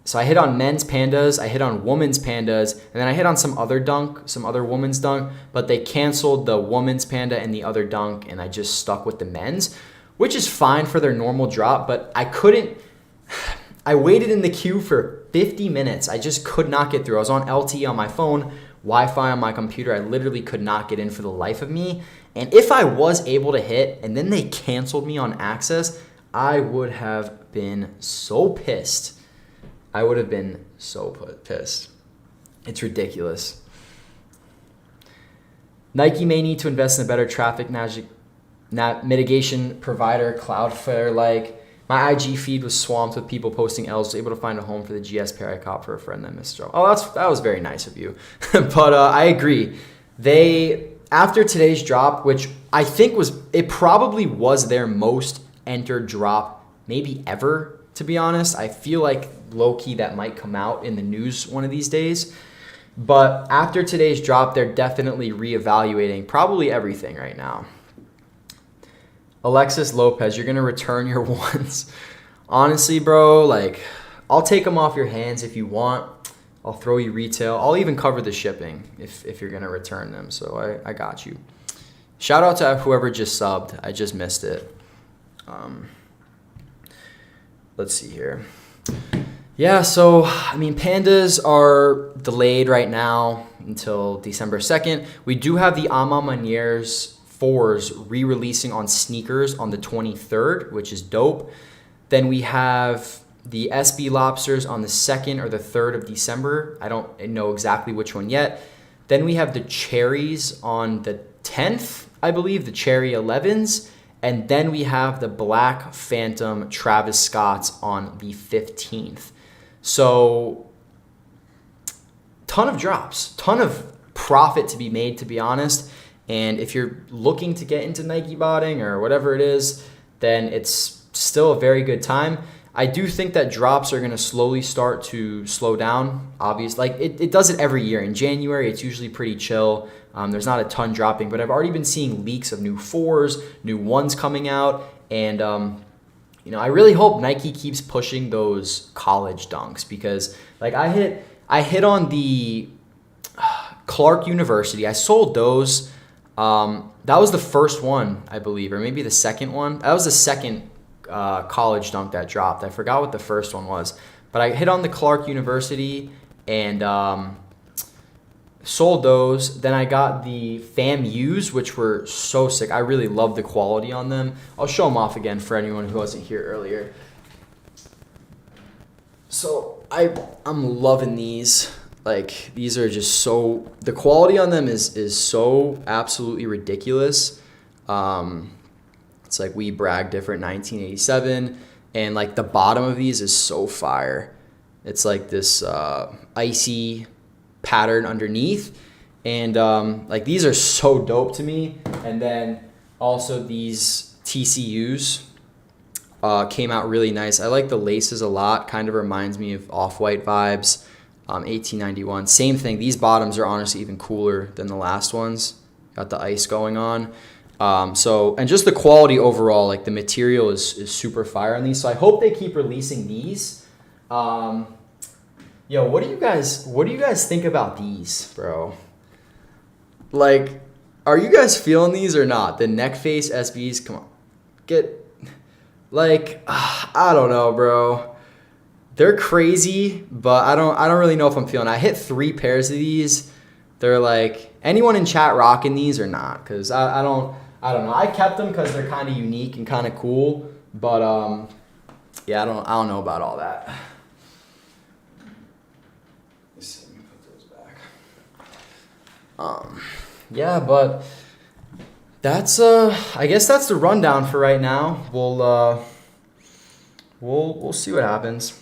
So I hit on men's Pandas, I hit on women's Pandas, and then I hit on some other women's dunk, but they canceled the women's Panda and the other dunk, and I just stuck with the men's, which is fine for their normal drop, but I waited in the queue for 50 minutes. I just could not get through. I was on LTE on my phone, Wi-Fi on my computer. I literally could not get in for the life of me. And if I was able to hit and then they canceled me on access, I would have been so pissed. I would have been so pissed. It's ridiculous. Nike may need to invest in a better traffic mitigation provider, Cloudflare. Like, my IG feed was swamped with people posting L's. Was able to find a home for the GS pair I caught for a friend that missed. Oh, that was very nice of you. But I agree. After today's drop, which I think it probably was their most entered drop maybe ever, to be honest. I feel like low-key that might come out in the news one of these days. But after today's drop, they're definitely reevaluating probably everything right now. Alexis Lopez, you're going to return your ones. Honestly, bro, like, I'll take them off your hands if you want. I'll throw you retail. I'll even cover the shipping if you're going to return them. So I got you. Shout out to whoever just subbed. I just missed it. Let's see here. Yeah, so, I mean, Pandas are delayed right now until December 2nd. We do have the Ama Maniers 4s re-releasing on sneakers on the 23rd, which is dope. Then we have the SB Lobsters on the 2nd or the 3rd of December. I don't know exactly which one yet. Then we have the Cherries on the 10th, I believe, the Cherry 11s. And then we have the Black Phantom Travis Scotts on the 15th. So, ton of drops, ton of profit to be made, to be honest. And if you're looking to get into Nike botting or whatever it is, then it's still a very good time. I do think that drops are going to slowly start to slow down. Obviously, like it does it every year. In January, it's usually pretty chill. There's not a ton dropping, but I've already been seeing leaks of new 4s, new 1s coming out. And, I really hope Nike keeps pushing those college dunks because, like, I hit on the Clark University. I sold those. That was the first one, I believe, or maybe the second one. That was the second college dunk that dropped. I forgot what the first one was. But I hit on the Clark University and sold those. Then I got the FAMUs, which were so sick. I really love the quality on them. I'll show them off again for anyone who wasn't here earlier. So I'm loving these. Like, these are just so, the quality on them is so absolutely ridiculous. It's like We Brag Different 1987. And like the bottom of these is so fire. It's like this icy pattern underneath. And like these are so dope to me. And then also these TCUs came out really nice. I like the laces a lot. Kind of reminds me of Off-White vibes. 1891. Same thing. These bottoms are honestly even cooler than the last ones. Got the ice going on. And just the quality overall, like the material is super fire on these. So I hope they keep releasing these. What do you guys think about these, bro? Like, are you guys feeling these or not? The neck face SBs, come on. I don't know, bro. They're crazy, but I don't really know if I'm feeling it. I hit 3 pairs of these. They're like, anyone in chat rocking these or not? Because I don't know. I kept them because they're kind of unique and kind of cool. But I don't know about all that. Let me put those back. But that's I guess that's the rundown for right now. We'll see what happens.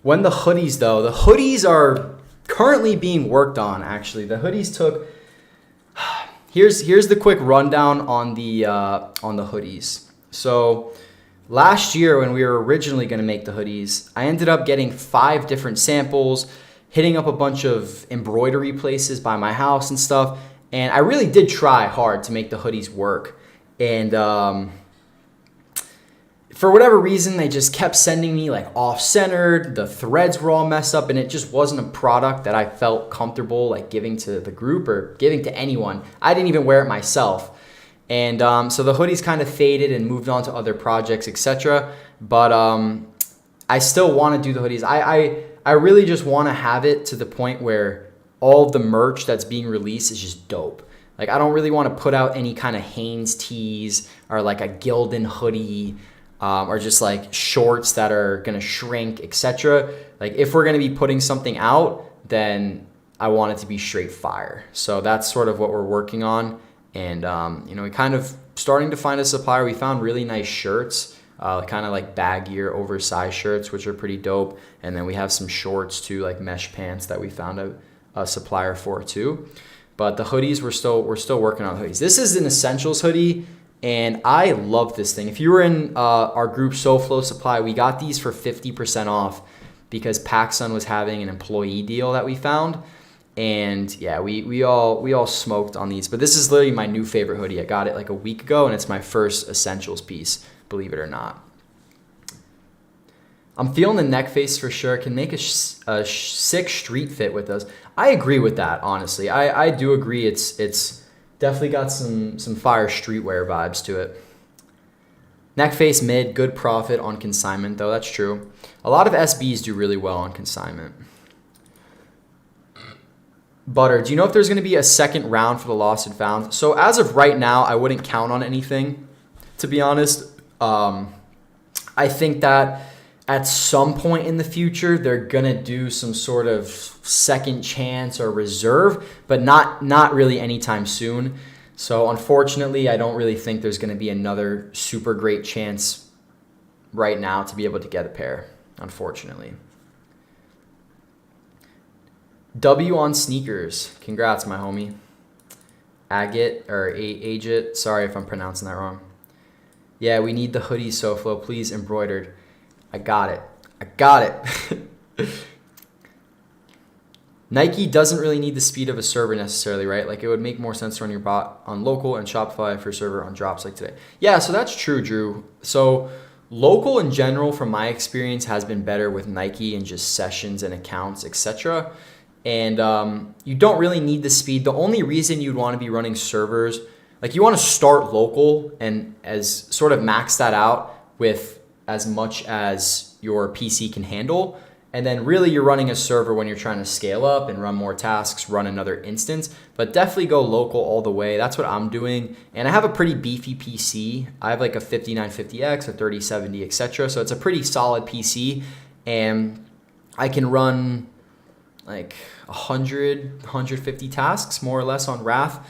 When the hoodies are currently being worked on. Actually, the hoodies took. Here's the quick rundown on the hoodies. So last year when we were originally going to make the hoodies, I ended up getting 5 different samples, hitting up a bunch of embroidery places by my house and stuff. And I really did try hard to make the hoodies work. And for whatever reason, they just kept sending me like off-centered. The threads were all messed up, and it just wasn't a product that I felt comfortable like giving to the group or giving to anyone. I didn't even wear it myself. And so the hoodies kind of faded and moved on to other projects, etc. But I still want to do the hoodies. I really just want to have it to the point where all of the merch that's being released is just dope. Like, I don't really want to put out any kind of Hanes tees or like a Gildan hoodie or just like shorts that are going to shrink, etc. Like, if we're going to be putting something out, then I want it to be straight fire. So that's sort of what we're working on. And, we kind of starting to find a supplier. We found really nice shirts, kind of like baggier, oversized shirts, which are pretty dope. And then we have some shorts too, like mesh pants that we found a supplier for too. But the hoodies, we're still working on hoodies. This is an essentials hoodie, and I love this thing. If you were in our group SoFlo Supply, we got these for 50% off because PacSun was having an employee deal that we found. And yeah, we all smoked on these. But this is literally my new favorite hoodie. I got it like a week ago, and it's my first essentials piece, believe it or not. I'm feeling the neck face for sure. Can make a sick street fit with those. I agree with that, honestly. I do agree. It's definitely got some fire streetwear vibes to it. Neck face mid, good profit on consignment though. That's true. A lot of SBs do really well on consignment. Butter, do you know if there's going to be a second round for the lost and found? So as of right now, I wouldn't count on anything, to be honest. I think that at some point in the future, they're going to do some sort of second chance or reserve, but not really anytime soon. So unfortunately, I don't really think there's going to be another super great chance right now to be able to get a pair, unfortunately. W on sneakers. Congrats, my homie. Agate or Agit. Sorry if I'm pronouncing that wrong. Yeah, we need the hoodie, SoFlo. Please, embroidered. I got it. Nike doesn't really need the speed of a server necessarily, right? Like, it would make more sense to run your bot on local and Shopify for server on drops like today. Yeah, so that's true, Drew. So local in general, from my experience, has been better with Nike and just sessions and accounts, etc. And you don't really need the speed. The only reason you'd want to be running servers, like, you want to start local and as sort of max that out with as much as your PC can handle. And then really you're running a server when you're trying to scale up and run more tasks, run another instance. But definitely go local all the way. That's what I'm doing. And I have a pretty beefy PC. I have like a 5950X, a 3070, etc. So it's a pretty solid PC. And I can run like 100, 150 tasks more or less on Wrath.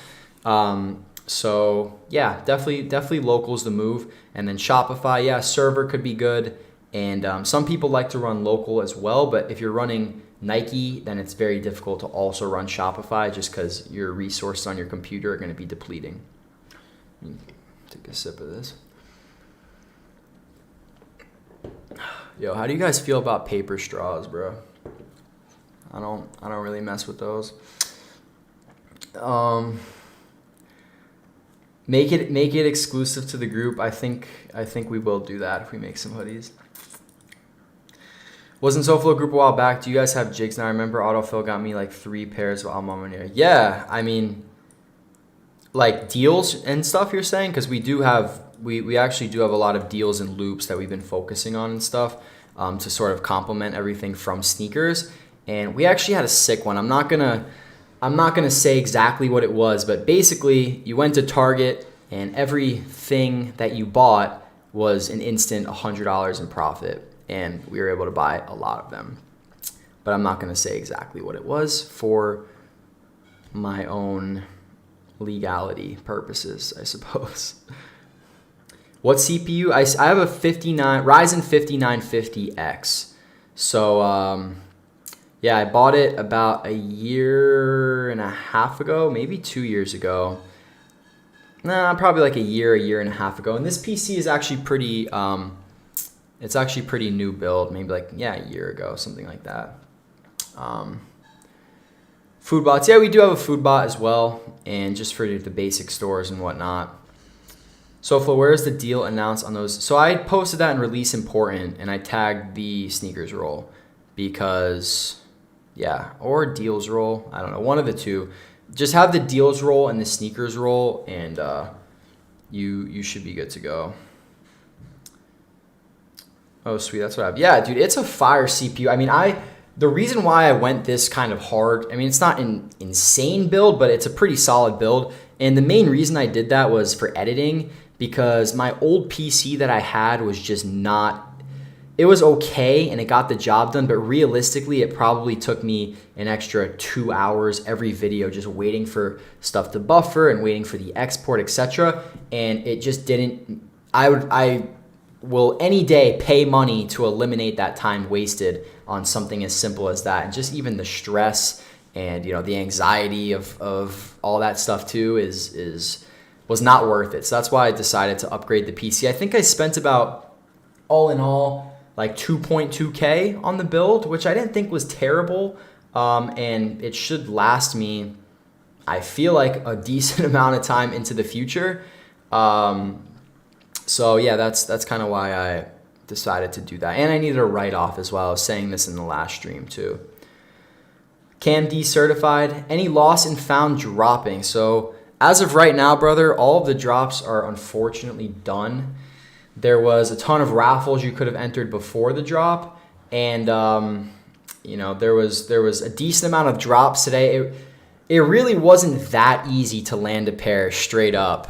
So yeah, definitely local is the move. And then Shopify, yeah, server could be good. And some people like to run local as well, but if you're running Nike, then it's very difficult to also run Shopify just because your resources on your computer are going to be depleting. Take a sip of this. Yo, how do you guys feel about paper straws, bro? I don't really mess with those. Make it exclusive to the group. I think we will do that if we make some hoodies. Was in SoFlo group a while back. Do you guys have jigs now? I remember Autofill got me like 3 pairs of Alma Mater. Yeah, I mean, like deals and stuff you're saying? Because we actually do have a lot of deals and loops that we've been focusing on and stuff to sort of complement everything from sneakers. And we actually had a sick one. I'm not gonna say exactly what it was, but basically you went to Target and everything that you bought was an instant $100 in profit. And we were able to buy a lot of them. But I'm not going to say exactly what it was for my own legality purposes, I suppose. What CPU? I have a Ryzen 5950X. So, yeah, I bought it about a year and a half ago, maybe 2 years ago. Nah, probably like a year and a half ago. And this PC is actually pretty It's actually pretty new build, maybe like, yeah, a year ago, something like that. Food bots. Yeah, we do have a food bot as well, and just for the basic stores and whatnot. So, Flo, where's the deal announced on those? So I posted that in release important, and I tagged the sneakers roll because, yeah, or deals roll. I don't know, one of the two. Just have the deals roll and the sneakers roll, and you should be good to go. Oh, sweet, that's what I have. Yeah, dude, it's a fire CPU. I mean, the reason why I went this kind of hard, I mean, it's not an insane build, but it's a pretty solid build. And the main reason I did that was for editing, because my old PC that I had was just not, it was okay and it got the job done, but realistically it probably took me an extra 2 hours every video just waiting for stuff to buffer and waiting for the export, etc. And it just didn't, I will any day pay money to eliminate that time wasted on something as simple as that. And just even the stress and, you know, the anxiety of all that stuff too was not worth it. So that's why I decided to upgrade the PC. I think I spent about, all in all, like 2.2K on the build, which I didn't think was terrible. And it should last me, I feel like, a decent amount of time into the future. So yeah, that's kind of why I decided to do that. And I needed a write-off as well. I was saying this in the last stream too. Cam D certified. Any loss and found dropping? So as of right now, brother, all of the drops are unfortunately done. There was a ton of raffles you could have entered before the drop, and you know, there was a decent amount of drops today. It really wasn't that easy to land a pair straight up.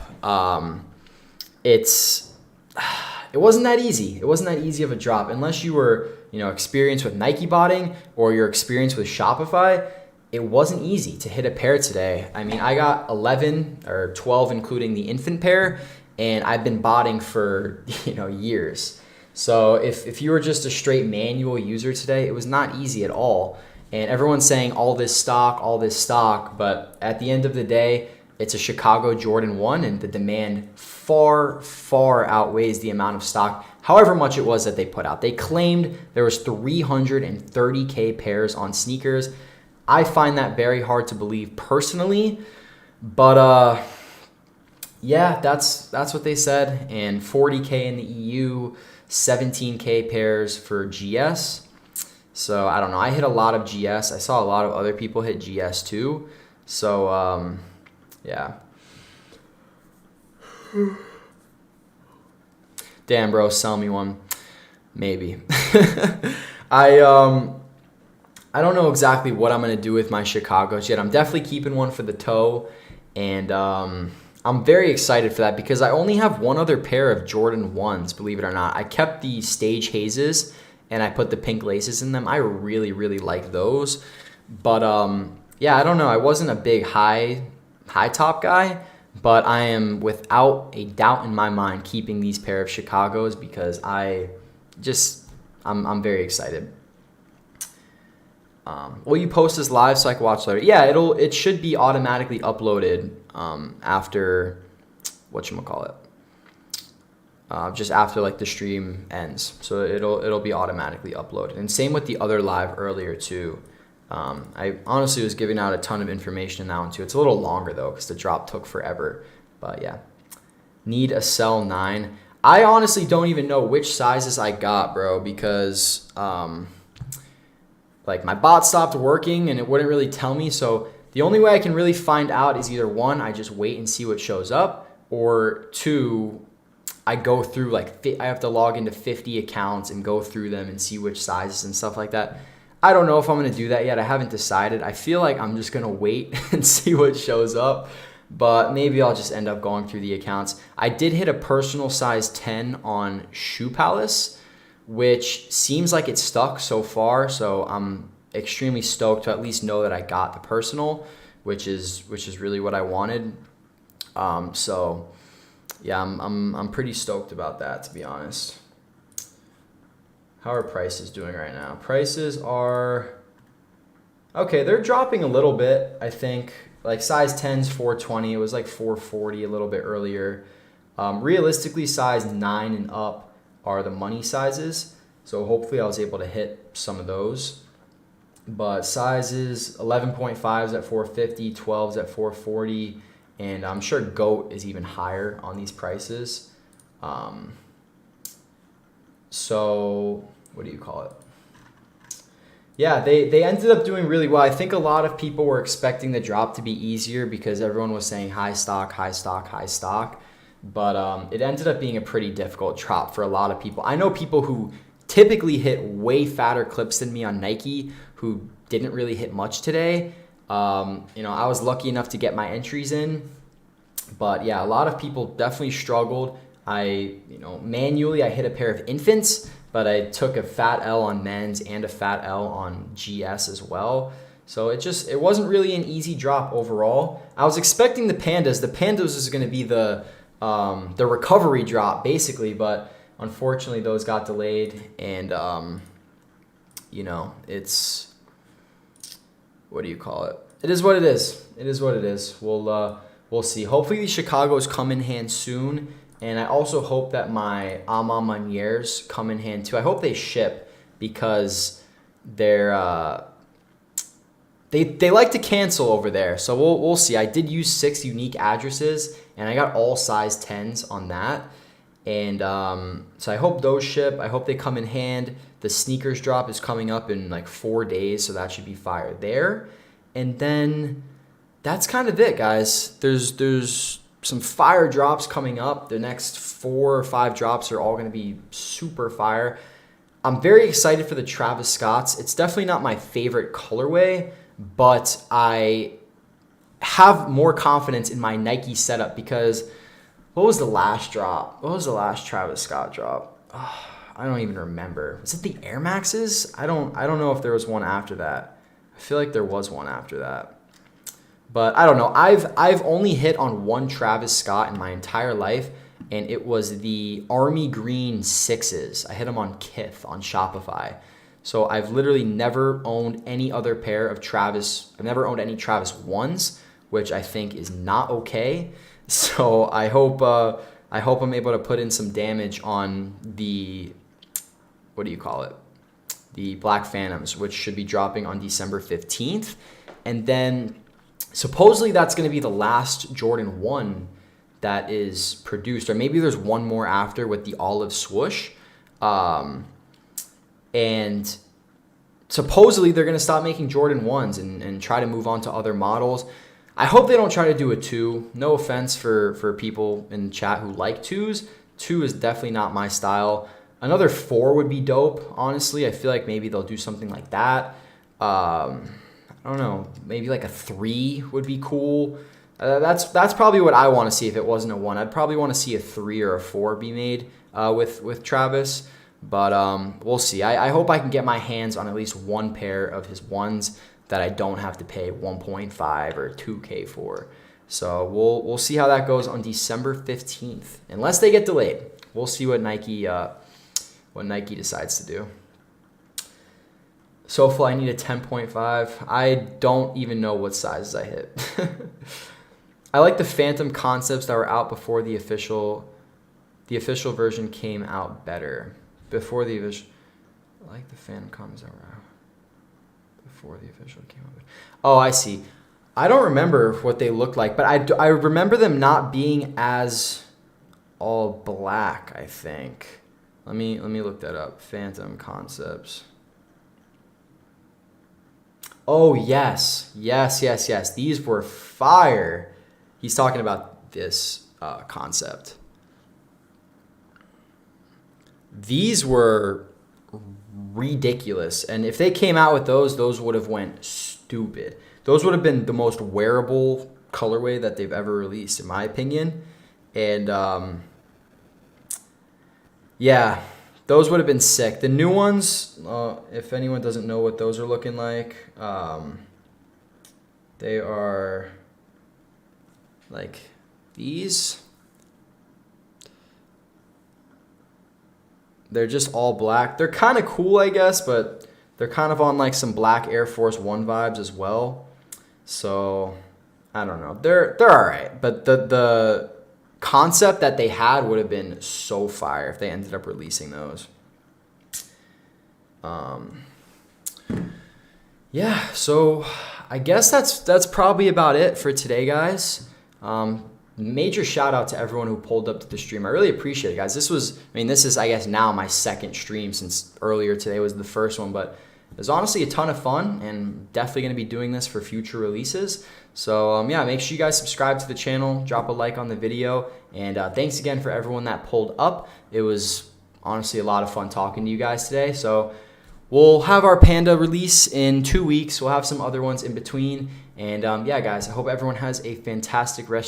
It wasn't that easy. It wasn't that easy of a drop unless you were, you know, experienced with Nike botting or you're experienced with Shopify. It wasn't easy to hit a pair today. I mean, I got 11 or 12, including the infant pair, and I've been botting for, you know, years. So if you were just a straight manual user today, it was not easy at all. And everyone's saying all this stock, but at the end of the day, it's a Chicago Jordan 1, and the demand far, far outweighs the amount of stock, however much it was that they put out. They claimed there was 330K pairs on sneakers. I find that very hard to believe personally, but yeah, that's what they said. And 40K in the EU, 17K pairs for GS. So I don't know. I hit a lot of GS. I saw a lot of other people hit GS too. So yeah. Damn, bro, sell me one. Maybe. I don't know exactly what I'm going to do with my Chicagos yet. I'm definitely keeping one for the toe, and I'm very excited for that because I only have one other pair of Jordan 1s, believe it or not. I kept the Stage Hazes, and I put the pink laces in them. I really, really like those. But yeah, I don't know. I wasn't a big high top guy, but I am without a doubt in my mind keeping these pair of Chicagos because I'm very excited. Will you post this live so I can watch later? Yeah, it should be automatically uploaded after whatchamacallit. Just after like the stream ends. So it'll be automatically uploaded. And same with the other live earlier too. I honestly was giving out a ton of information in that one too. It's a little longer though because the drop took forever. But yeah. Need a cell 9. I honestly don't even know which sizes I got, bro, because like my bot stopped working and it wouldn't really tell me. So the only way I can really find out is either one, I just wait and see what shows up, or two, I go through I have to log into 50 accounts and go through them and see which sizes and stuff like that. I don't know if I'm going to do that yet. I haven't decided. I feel like I'm just going to wait and see what shows up, but maybe I'll just end up going through the accounts. I did hit a personal size 10 on Shoe Palace, which seems like it's stuck so far. So I'm extremely stoked to at least know that I got the personal, which is really what I wanted. So yeah, I'm pretty stoked about that, to be honest. How are prices doing right now? Prices are okay. They're dropping a little bit, I think. Like size 10's $420. It was like $440 a little bit earlier. Realistically, size 9 and up are the money sizes. So hopefully I was able to hit some of those. But sizes, 11.5s at 450, 12s at 440, and I'm sure GOAT is even higher on these prices. So what do you call it? Yeah, they ended up doing really well. I think a lot of people were expecting the drop to be easier because everyone was saying high stock, high stock, high stock. But it ended up being a pretty difficult drop for a lot of people. I know people who typically hit way fatter clips than me on Nike who didn't really hit much today. I was lucky enough to get my entries in. But yeah, a lot of people definitely struggled. Manually I hit a pair of infants, but I took a fat L on men's and a fat L on GS as well. So it wasn't really an easy drop overall. I was expecting the Pandas. The Pandas is going to be the recovery drop basically, but unfortunately those got delayed, and it's, what do you call it? It is what it is. It is what it is. We'll see. Hopefully these Chicago's come in hand soon. And I also hope that my Ama Maniers come in hand too. I hope they ship because they like to cancel over there. So we'll see. I did use 6 unique addresses, and I got all size 10s on that. And so I hope those ship. I hope they come in hand. The sneakers drop is coming up in like 4 days, so that should be fire there. And then that's kind of it, guys. There's some fire drops coming up. The next 4 or 5 drops are all going to be super fire. I'm very excited for the Travis Scotts. It's definitely not my favorite colorway, but I have more confidence in my Nike setup because what was the last drop? What was the last Travis Scott drop? Oh, I don't even remember. Was it the Air Maxes? I don't know if there was one after that. I feel like there was one after that. But I don't know. I've only hit on one Travis Scott in my entire life, and it was the Army Green 6s. I hit them on Kith on Shopify. So I've literally never owned any other pair of Travis. I've never owned any Travis 1s, which I think is not okay. So I hope I'm able to put in some damage on the, what do you call it? The Black Phantoms, which should be dropping on December 15th. And then supposedly that's going to be the last Jordan 1 that is produced, or maybe there's one more after with the olive swoosh. And supposedly they're going to stop making Jordan 1s and try to move on to other models. I hope they don't try to do a 2. No offense for people in the chat who like 2s. 2 is definitely not my style. Another 4 would be dope, honestly. I feel like maybe they'll do something like that. I don't know, maybe like a 3 would be cool. That's probably what I want to see if it wasn't a 1. I'd probably want to see a 3 or a 4 be made with Travis. But we'll see. I hope I can get my hands on at least one pair of his 1s that I don't have to pay 1.5 or 2K for. So we'll see how that goes on December 15th. Unless they get delayed. We'll see what Nike decides to do. SoFly, I need a 10.5. I don't even know what sizes I hit. I like the Phantom concepts that were out before the official version came out better. Before the official, I like the Phantom concepts that were out before the official came out better. Oh, I see. I don't remember what they looked like, but I remember them not being as all black, I think. Let me look that up. Phantom concepts. Oh, yes. These were fire. He's talking about this concept. These were ridiculous. And if they came out with those would have went stupid. Those would have been the most wearable colorway that they've ever released, in my opinion. And, yeah, those would have been sick. The new ones, if anyone doesn't know what those are looking like, they are like these. They're just all black. They're kind of cool, I guess, but they're kind of on like some black Air Force One vibes as well. So I don't know. They're all right, but the concept that they had would have been so fire if they ended up releasing those. Yeah, so I guess that's probably about it for today, guys. Major shout out to everyone who pulled up to the stream. I really appreciate it, guys. This is, I guess, now my second stream, since earlier today was the first one, but it was honestly a ton of fun, and definitely going to be doing this for future releases. So yeah, make sure you guys subscribe to the channel, drop a like on the video, and thanks again for everyone that pulled up. It was honestly a lot of fun talking to you guys today. So we'll have our Panda release in 2 weeks. We'll have some other ones in between. And yeah, guys, I hope everyone has a fantastic rest